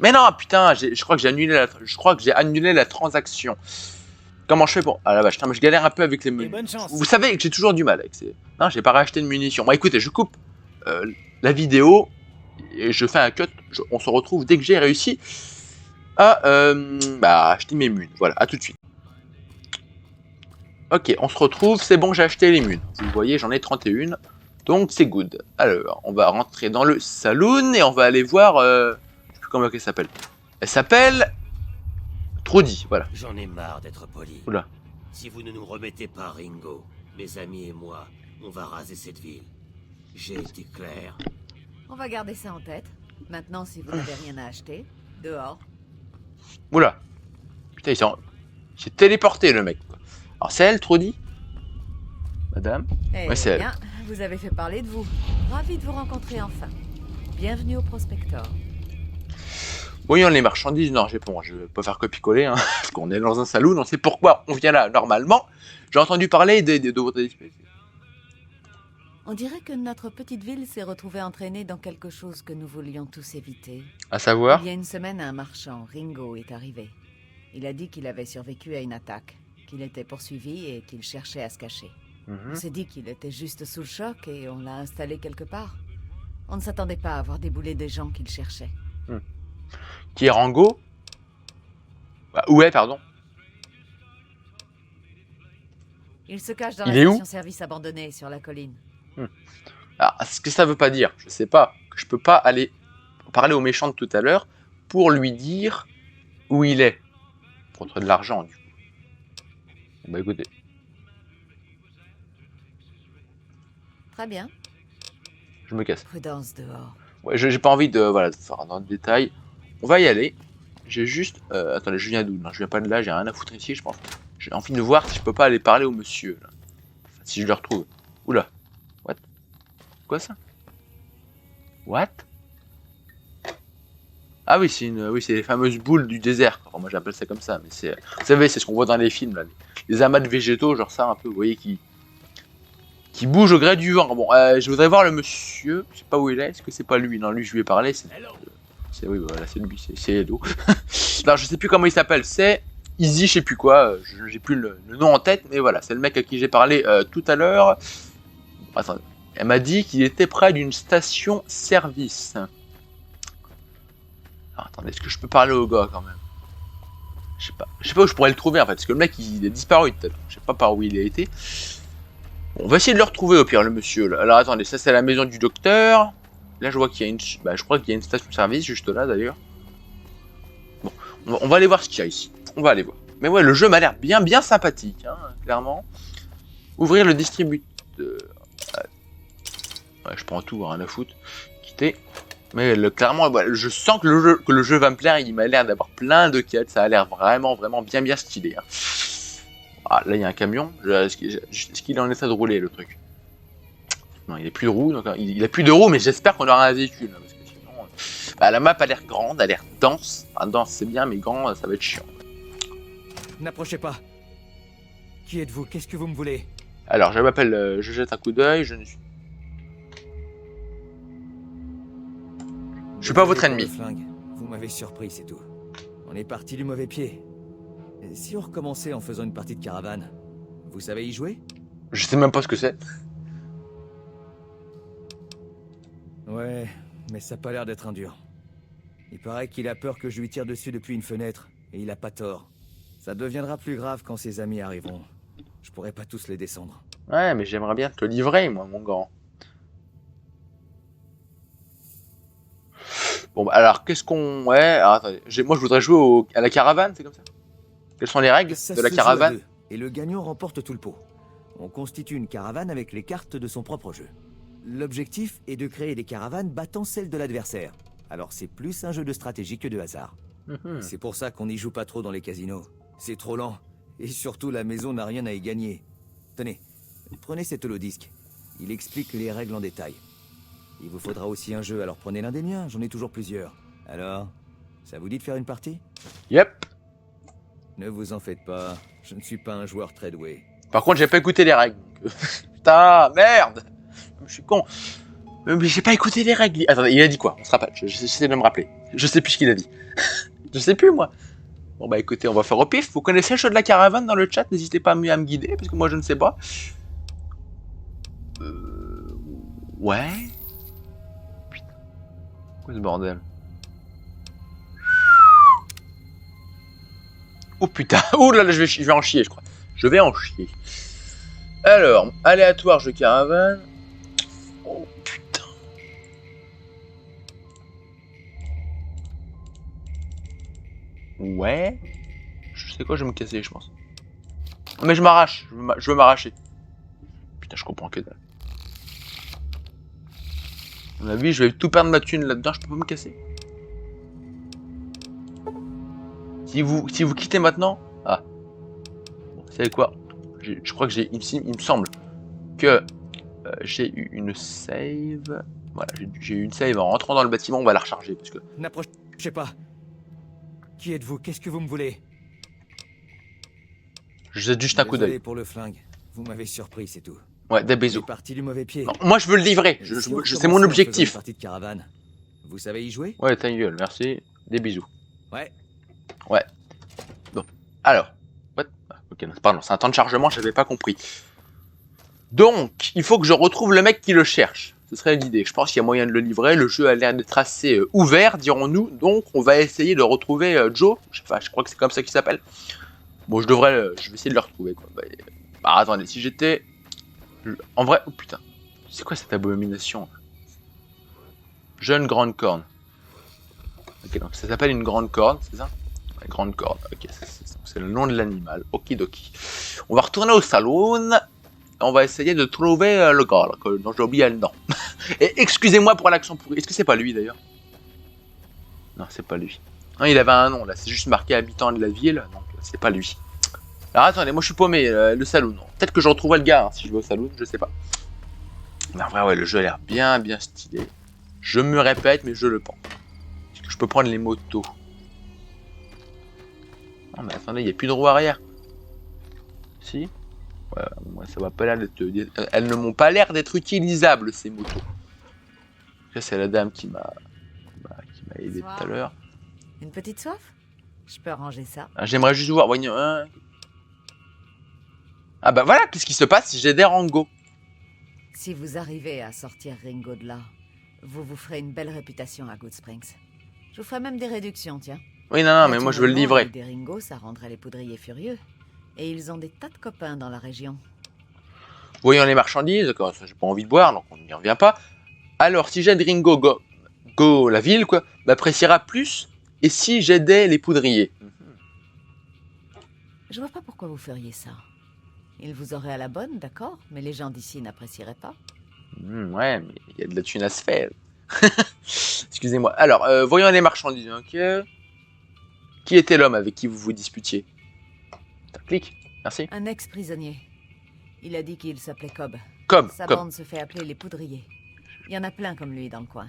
Mais non, putain, je crois que j'ai annulé la transaction. Comment je fais pour... Ah la vache, je galère un peu avec les menus. Vous savez que j'ai toujours du mal avec ces... Non, j'ai pas racheté de munitions. Bon, écoutez, je coupe la vidéo et je fais un cut. On se retrouve dès que j'ai réussi à acheter mes munes. Voilà, à tout de suite. Ok, on se retrouve. C'est bon, j'ai acheté les munes. Vous voyez, j'en ai 31. Donc, c'est good. Alors, on va rentrer dans le saloon et on va aller voir... je sais plus comment elle s'appelle. Elle s'appelle... Trudy, voilà. J'en ai marre d'être poli. Oula. Si vous ne nous remettez pas Ringo, mes amis et moi, on va raser cette ville. J'ai été clair. On va garder ça en tête. Maintenant, si vous n'avez rien à acheter, dehors. Oula. Putain, il s'est téléporté, le mec. Alors, c'est elle, Trudy? Madame? Ouais, c'est elle. Vous avez fait parler de vous. Ravi de vous rencontrer enfin. Bienvenue au Prospector. Voyons les marchandises. Non, bon, je vais pas faire copier-coller, hein, parce qu'on est dans un saloon, on sait pourquoi on vient là, normalement. J'ai entendu parler de votre espèce. On dirait que notre petite ville s'est retrouvée entraînée dans quelque chose que nous voulions tous éviter. À savoir Il y a une semaine, un marchand, Ringo, est arrivé. Il a dit qu'il avait survécu à une attaque, qu'il était poursuivi et qu'il cherchait à se cacher. On s'est dit qu'il était juste sous le choc et on l'a installé quelque part. On ne s'attendait pas à voir débouler des gens qu'il cherchait. Qui est Rango? Où est, pardon? Il se cache dans Il la est où? station-service abandonnée sur la colline. Alors, ce que ça veut pas dire, je sais pas, que je peux pas aller parler au méchant de tout à l'heure pour lui dire où il est. Contre de l'argent, du coup. Bah écoutez. Très bien. Je me casse. Prudence dehors. Ouais, j'ai pas envie de, voilà, de faire dans le détail. On va y aller. J'ai juste... attendez, je viens d'où? Non, je viens pas de là, j'ai rien à foutre ici, je pense. J'ai envie de voir si je peux pas aller parler au monsieur, là. Enfin, si je le retrouve. Oula. What? Quoi ça? What? Ah oui, c'est les fameuses boules du désert. Enfin, moi j'appelle ça comme ça, mais c'est... Vous savez, c'est ce qu'on voit dans les films, là. Les amas de végétaux, genre ça, un peu, vous voyez, qui bouge au gré du vent. Bon, je voudrais voir le monsieur. Je sais pas où il est. Est-ce que c'est pas lui? Non, lui, je lui ai parlé. Oui, voilà, c'est lui. C'est Edo. Non, je sais plus comment il s'appelle. C'est Easy, je sais plus quoi. J'ai plus le nom en tête, mais voilà, c'est le mec à qui j'ai parlé tout à l'heure. Attendez. Elle m'a dit qu'il était près d'une station-service. Attendez, est-ce que je peux parler au gars quand même? Je sais pas où je pourrais le trouver en fait, parce que le mec il est disparu tout à l'heure. Je sais pas par où il a été. Bon, on va essayer de le retrouver au pire, le monsieur là. Alors attendez, ça c'est la maison du docteur. Là je vois qu'il y a une... je crois qu'il y a une station-service juste là d'ailleurs. Bon, on va aller voir ce qu'il y a ici. On va aller voir. Mais ouais, le jeu m'a l'air bien sympathique, hein, clairement. Ouvrir le distributeur. Ouais, je prends tout, rien à foutre. Quitter. Mais clairement, ouais, je sens que le jeu va me plaire. Il m'a l'air d'avoir plein de quêtes. Ça a l'air vraiment bien stylé. Hein. Ah, là il y a un camion. Est-ce qu'il est en état de rouler le truc? Non, il n'a plus de roues. Donc, il a plus de roues, mais j'espère qu'on aura un véhicule. Hein, parce que sinon, la map a l'air grande, a l'air dense. Enfin, dense c'est bien, mais grand, ça va être chiant. N'approchez pas. Qui êtes-vous? Qu'est-ce que vous me voulez? Alors, je m'appelle, je jette un coup d'œil. Je suis pas votre ennemi. Vous m'avez surpris, c'est tout. On est parti du mauvais pied. Et si on recommençait en faisant une partie de caravane, vous savez y jouer? Je sais même pas ce que c'est. Ouais, mais ça a pas l'air d'être un dur. Il paraît qu'il a peur que je lui tire dessus depuis une fenêtre, et il a pas tort. Ça deviendra plus grave quand ses amis arriveront. Je pourrais pas tous les descendre. Ouais, mais j'aimerais bien te le livrer, moi, mon grand. Bon, bah, alors, qu'est-ce qu'on... Ouais, alors, attendez. Moi, je voudrais jouer à la caravane, c'est comme ça? Quelles sont les règles de la caravane? Et le gagnant remporte tout le pot. On constitue une caravane avec les cartes de son propre jeu. L'objectif est de créer des caravanes battant celles de l'adversaire. Alors c'est plus un jeu de stratégie que de hasard. C'est pour ça qu'on n'y joue pas trop dans les casinos. C'est trop lent. Et surtout, la maison n'a rien à y gagner. Tenez, prenez cet holodisque. Il explique les règles en détail. Il vous faudra aussi un jeu, alors prenez l'un des miens, j'en ai toujours plusieurs. Alors, ça vous dit de faire une partie? Yep. Ne vous en faites pas, je ne suis pas un joueur très doué. Par contre, j'ai pas écouté les règles. Putain, merde. Je suis con. Mais j'ai pas écouté les règles. Attendez, il a dit quoi? On se rappelle, j'essaie de me rappeler. Je sais plus ce qu'il a dit. Je sais plus, moi. Bon bah écoutez, on va faire au pif. Vous connaissez le jeu de la caravane dans le chat? N'hésitez pas à me guider, parce que moi je ne sais pas. Ouais. Putain. Quoi ce bordel? Oh putain. Oh là là, je vais en chier, je crois. Je vais en chier. Alors, aléatoire jeu caravane. Oh putain. Ouais. Je sais quoi, je vais me casser, je pense. Mais je m'arrache. Je veux m'arracher. Putain, je comprends que dalle. À mon avis, je vais tout perdre ma thune là-dedans, je peux pas me casser. Si vous quittez maintenant... Ah. Bon, vous savez quoi? Je crois que il me semble que j'ai eu une save. Voilà, j'ai eu une save en rentrant dans le bâtiment, on va la recharger parce que... N'approchez pas. Qui êtes-vous? Qu'est-ce que vous me voulez? Je jette juste un coup Désolé d'œil. pour le flingue. Vous m'avez surpris, c'est tout. Ouais, des J'ai bisous. parti du mauvais pied. Non, moi, je veux le livrer. Et si on C'est commençait mon en faisant objectif. une partie de caravane. Vous savez y jouer? Ouais, ta gueule, merci. Des bisous. Ouais. Ouais. Bon. Alors. What? Ok, pardon, c'est un temps de chargement, j'avais pas compris. Donc, il faut que je retrouve le mec qui le cherche. Ce serait l'idée. Je pense qu'il y a moyen de le livrer. Le jeu a l'air d'être assez ouvert, dirons-nous. Donc, on va essayer de retrouver Joe. Enfin, je crois que c'est comme ça qu'il s'appelle. Bon, je vais essayer de le retrouver, quoi. Bah, attendez, si j'étais... En vrai... Oh, putain. C'est quoi cette abomination? Jeune grande corne. Ok, donc ça s'appelle une grande corne, c'est ça? Ouais, grande corne, ok, c'est le nom de l'animal. Okidoki. On va retourner au salon. On va essayer de trouver le gars, là, dont j'ai oublié le nom. Et excusez-moi pour l'accent pourri. Est-ce que c'est pas lui, d'ailleurs? Non, c'est pas lui. Non, il avait un nom, là. C'est juste marqué habitant de la ville. Donc, c'est pas lui. Alors, attendez, moi, je suis paumé. Le saloon. Peut-être que je retrouverai le gars, hein, si je vais au saloon. Je sais pas. Mais en vrai, ouais, le jeu a l'air bien stylé. Je me répète, mais je le pense. Est-ce que je peux prendre les motos? Non, mais attendez, il n'y a plus de roue arrière. Si? Ouais, moi, ça va pas l'air d'être... Elles ne m'ont pas l'air d'être utilisables, ces motos. Ça, c'est la dame qui m'a aidé tout à l'heure. Une petite soif? Je peux arranger ça. Ah, j'aimerais juste voir... Voyons, hein. Ah bah voilà, qu'est-ce qui se passe si j'ai des Rango? Si vous arrivez à sortir Ringo de là, vous vous ferez une belle réputation à Good Springs. Je vous ferai même des réductions, tiens. Oui, non, mais moi je veux le livrer. Des Ringo, ça rendrait les poudriers furieux. Et ils ont des tas de copains dans la région. Voyons les marchandises, d'accord, ça j'ai pas envie de boire, donc on n'y revient pas. Alors, si j'aide Ringo go la ville, quoi, m'appréciera plus. Et si j'aidais les poudriers? Je vois pas pourquoi vous feriez ça. Ils vous auraient à la bonne, d'accord, mais les gens d'ici n'apprécieraient pas. Ouais, mais il y a de la thune à se faire. Excusez-moi. Alors, voyons les marchandises, ok. Qui était l'homme avec qui vous vous disputiez? Clique, merci. Un ex-prisonnier. Il a dit qu'il s'appelait Cobb. Cobb, Sa Cobb. bande se fait appeler les poudriers. Il y en a plein comme lui dans le coin.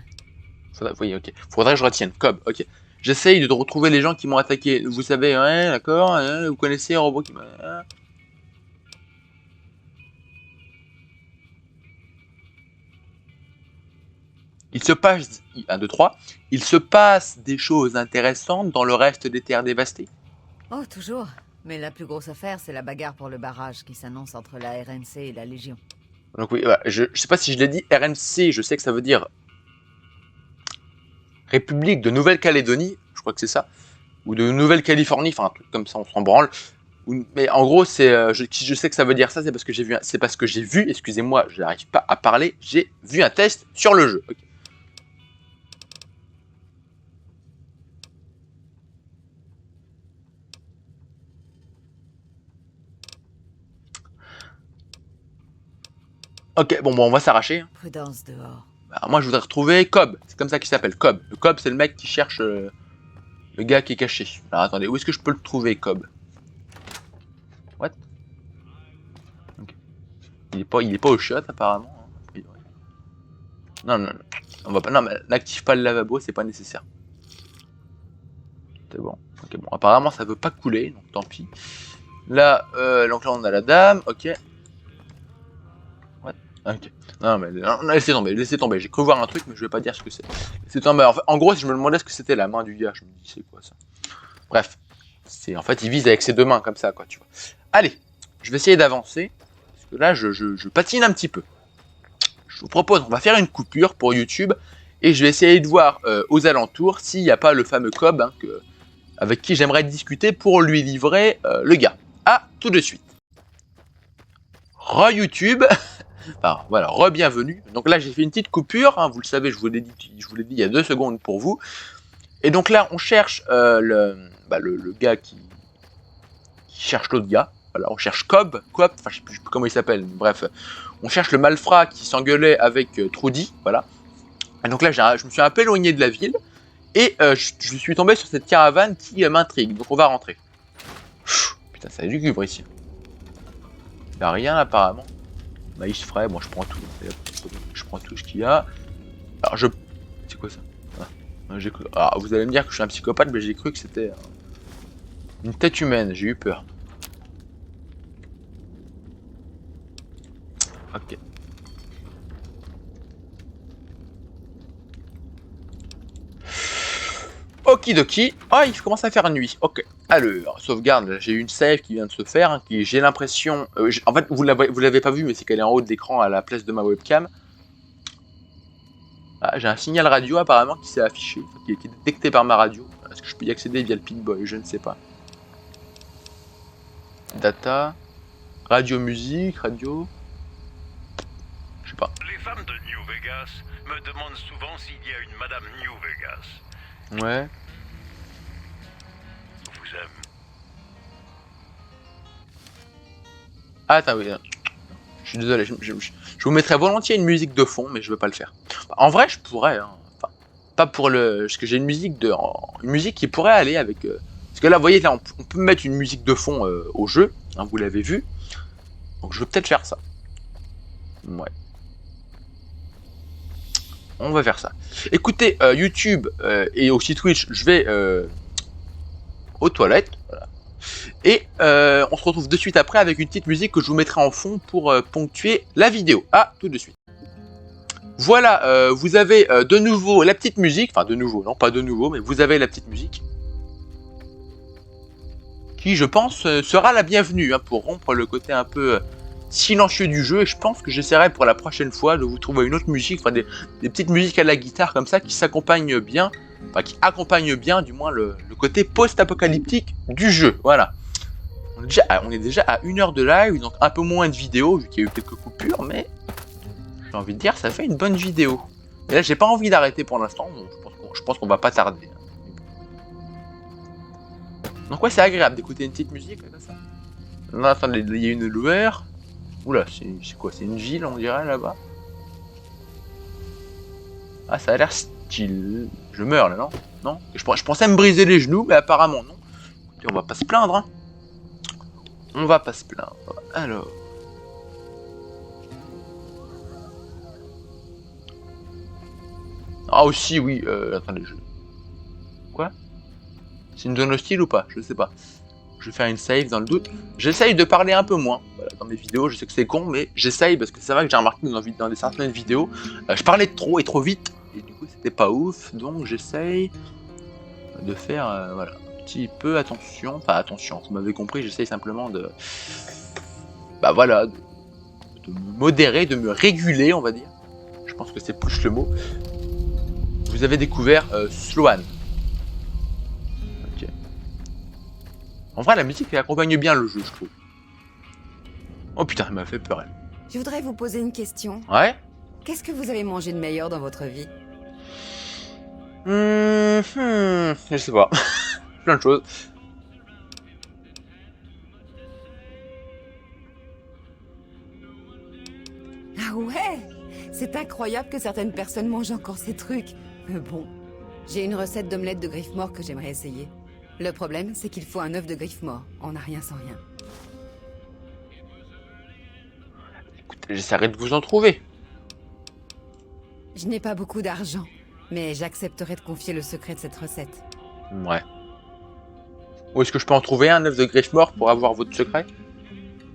Oui, ok. Faudrait que je retienne. Cobb, ok. J'essaye de retrouver les gens qui m'ont attaqué. Vous savez, ouais, d'accord. Vous connaissez un robot qui m'a... Il se passe... 1, 2, 3. Il se passe des choses intéressantes dans le reste des terres dévastées. Oh, toujours. Mais la plus grosse affaire, c'est la bagarre pour le barrage qui s'annonce entre la RNC et la Légion. Donc oui, je sais pas si je l'ai dit, RNC, je sais que ça veut dire République de Nouvelle-Calédonie, je crois que c'est ça, ou de Nouvelle-Californie, enfin un truc comme ça, on s'en branle. Mais en gros, si je sais que ça veut dire ça, c'est parce que j'ai vu, excusez-moi, je n'arrive pas à parler, j'ai vu un test sur le jeu. Okay. Ok, bon, on va s'arracher. Prudence dehors. Alors moi, je voudrais retrouver Cobb. C'est comme ça qu'il s'appelle, Cobb. Le Cobb, c'est le mec qui cherche le gars qui est caché. Alors attendez, où est-ce que je peux le trouver, Cobb? What? Okay. Il est pas au shot, apparemment. Non, on va pas. Non, mais n'active pas le lavabo, c'est pas nécessaire. C'est bon. Ok, bon, apparemment, ça veut pas couler, donc tant pis. Là, donc là, on a la dame. Ok. Ok. Non, mais non, laissez tomber. J'ai cru voir un truc, mais je vais pas dire ce que c'est. Laissez tomber. En gros, si je me demandais ce que c'était la main du gars, je me dis, c'est quoi ça? Bref. En fait, il vise avec ses deux mains, comme ça, quoi, tu vois. Allez, je vais essayer d'avancer. Parce que là, je patine un petit peu. Je vous propose, on va faire une coupure pour YouTube. Et je vais essayer de voir aux alentours s'il n'y a pas le fameux Cobb hein, avec qui j'aimerais discuter pour lui livrer le gars. À tout de suite. Re-YouTube. Enfin, voilà, re-bienvenue. Donc là, j'ai fait une petite coupure, hein, vous le savez, je vous l'ai dit il y a 2 secondes pour vous. Et donc là, on cherche le gars qui cherche l'autre gars. Voilà, on cherche Cobb, enfin je sais plus comment il s'appelle, bref. On cherche le malfrat qui s'engueulait avec Trudy, voilà. Et donc là, je me suis un peu éloigné de la ville, et je suis tombé sur cette caravane qui m'intrigue, donc on va rentrer. Putain, ça a du cuivre ici. Il n'y a rien apparemment. Maïs frais, bon je prends tout. Je prends tout ce qu'il y a. Alors c'est quoi ça? J'ai cru... Alors vous allez me dire que je suis un psychopathe, mais j'ai cru que c'était Une tête humaine, j'ai eu peur. Ok. Okidoki. Ah, il commence à faire nuit. Ok. Alors, sauvegarde. J'ai une save qui vient de se faire. Hein, qui j'ai l'impression. En fait, vous l'avez pas vu, mais c'est qu'elle est en haut de l'écran à la place de ma webcam. Ah, j'ai un signal radio apparemment qui s'est affiché, qui a été détecté par ma radio. Est-ce que je peux y accéder via le Pip-Boy? Je ne sais pas. Data. Radio musique, radio. Je sais pas. Les femmes de New Vegas me demandent souvent s'il y a une Madame New Vegas. Ouais. Vous aime. Ah, attends, oui. Je suis désolé, je vous mettrais volontiers une musique de fond, mais je veux pas le faire. En vrai, je pourrais. Hein. Enfin, pas pour le. Parce que j'ai une musique une musique qui pourrait aller avec. Parce que là, vous voyez, là, on peut mettre une musique de fond au jeu. Hein, vous l'avez vu. Donc, je veux peut-être faire ça. Ouais. On va faire ça. Écoutez, YouTube et aussi Twitch, je vais aux toilettes. Voilà. Et on se retrouve de suite après avec une petite musique que je vous mettrai en fond pour ponctuer la vidéo. Ah, tout de suite. Voilà, vous avez de nouveau la petite musique. Enfin, de nouveau, non, pas de nouveau, mais vous avez la petite musique. Qui, je pense, sera la bienvenue hein, pour rompre le côté un peu silencieux du jeu. Et je pense que j'essaierai pour la prochaine fois de vous trouver une autre musique, enfin des petites musiques à la guitare comme ça qui s'accompagnent bien. Enfin, qui accompagne bien, du moins, le côté post-apocalyptique du jeu. Voilà. On est déjà à 1 heure de live, donc un peu moins de vidéos, vu qu'il y a eu quelques coupures, mais j'ai envie de dire, ça fait une bonne vidéo. Et là, j'ai pas envie d'arrêter pour l'instant, donc je pense qu'on va pas tarder. Donc ouais, c'est agréable d'écouter une petite musique comme ça. Non, attendez, il y a une lueur. Oula, c'est quoi? C'est une ville, on dirait, là-bas. Ah, ça a l'air style. Je meurs là, non? Non? Je pensais me briser les genoux, mais apparemment non. Écoutez, on va pas se plaindre, hein. On va pas se plaindre. Alors. Ah aussi, oui. Attendez, Quoi? C'est une zone hostile ou pas? Je sais pas. Je vais faire une save dans le doute. J'essaye de parler un peu moins. Voilà, dans mes vidéos, je sais que c'est con, mais j'essaye parce que c'est vrai que j'ai remarqué dans des certaines vidéos, je parlais trop et trop vite. Et du coup, c'était pas ouf. Donc, j'essaye de faire voilà, un petit peu attention. Enfin, attention, vous m'avez compris, j'essaye simplement de. Bah voilà, de me modérer, de me réguler, on va dire. Je pense que c'est plus le mot. Vous avez découvert Sloan. Ok. En vrai, la musique elle accompagne bien le jeu, je trouve. Oh putain, elle m'a fait peur, elle. Je voudrais vous poser une question. Ouais. Qu'est-ce que vous avez mangé de meilleur dans votre vie? Je sais pas. Plein de choses. Ah ouais? C'est incroyable que certaines personnes mangent encore ces trucs. Mais bon, j'ai une recette d'omelette de griffe mort que j'aimerais essayer. Le problème, c'est qu'il faut un œuf de griffe mort. On n'a rien sans rien. Écoutez, j'essaierai de vous en trouver. Je n'ai pas beaucoup d'argent, mais j'accepterai de confier le secret de cette recette. Ouais. Où est-ce que je peux en trouver un œuf de griffe mort pour avoir votre secret?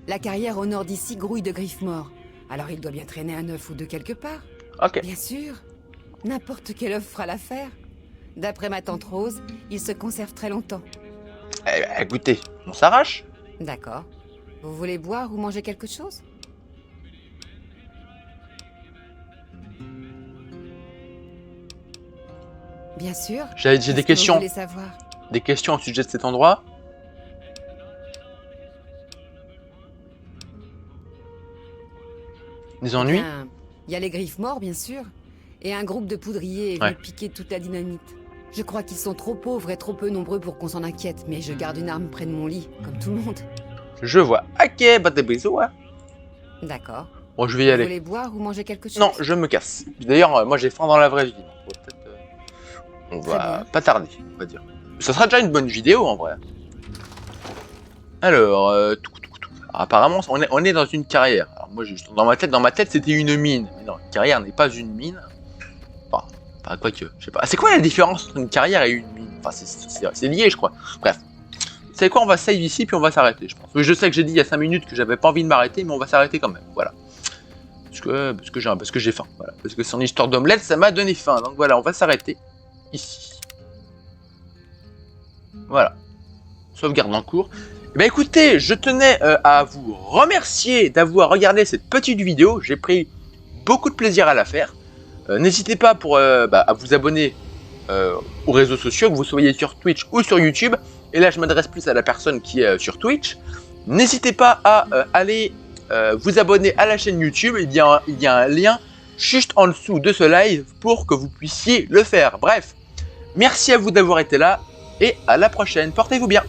La carrière au nord d'ici grouille de griffes morts. Alors il doit bien traîner un œuf ou deux quelque part. Ok. Bien sûr. N'importe quel œuf fera l'affaire. D'après ma tante Rose, il se conserve très longtemps. Eh ben, écoutez, on s'arrache. D'accord. Vous voulez boire ou manger quelque chose? Bien sûr. J'ai des questions. Vous voulez savoir? Des questions au sujet de cet endroit. Des ennuis? Il y a les griffes morts, bien sûr. Et un groupe de poudriers est venu piquer toute la dynamite. Je crois qu'ils sont trop pauvres et trop peu nombreux pour qu'on s'en inquiète, mais je garde une arme près de mon lit, comme tout le monde. Je vois. Ok, bah des bisous, ouais. D'accord. Bon, je vais y aller. Vous voulez boire ou manger quelque chose? Non, je me casse. D'ailleurs, moi j'ai faim dans la vraie vie. On va pas tarder, on va dire. Ça sera déjà une bonne vidéo en vrai. Alors, Alors, apparemment, on est dans une carrière. Alors moi, juste dans ma tête, c'était une mine. Mais non, une carrière n'est pas une mine. Enfin, quoi que, je sais pas. C'est quoi la différence entre une carrière et une mine? Enfin, c'est lié, je crois. Bref, savez quoi, on va save ici, puis on va s'arrêter, je pense. Oui, je sais que j'ai dit il y a 5 minutes que j'avais pas envie de m'arrêter, mais on va s'arrêter quand même, voilà. Parce que j'ai faim, voilà. Parce que son histoire d'omelette, ça m'a donné faim. Donc voilà, on va s'arrêter ici. Voilà. Sauvegarde en cours. Eh bien écoutez, je tenais à vous remercier d'avoir regardé cette petite vidéo. J'ai pris beaucoup de plaisir à la faire. N'hésitez pas à vous abonner aux réseaux sociaux, que vous soyez sur Twitch ou sur YouTube. Et là, je m'adresse plus à la personne qui est sur Twitch. N'hésitez pas à aller vous abonner à la chaîne YouTube. Il y a un lien juste en dessous de ce live pour que vous puissiez le faire. Bref, merci à vous d'avoir été là et à la prochaine. Portez-vous bien.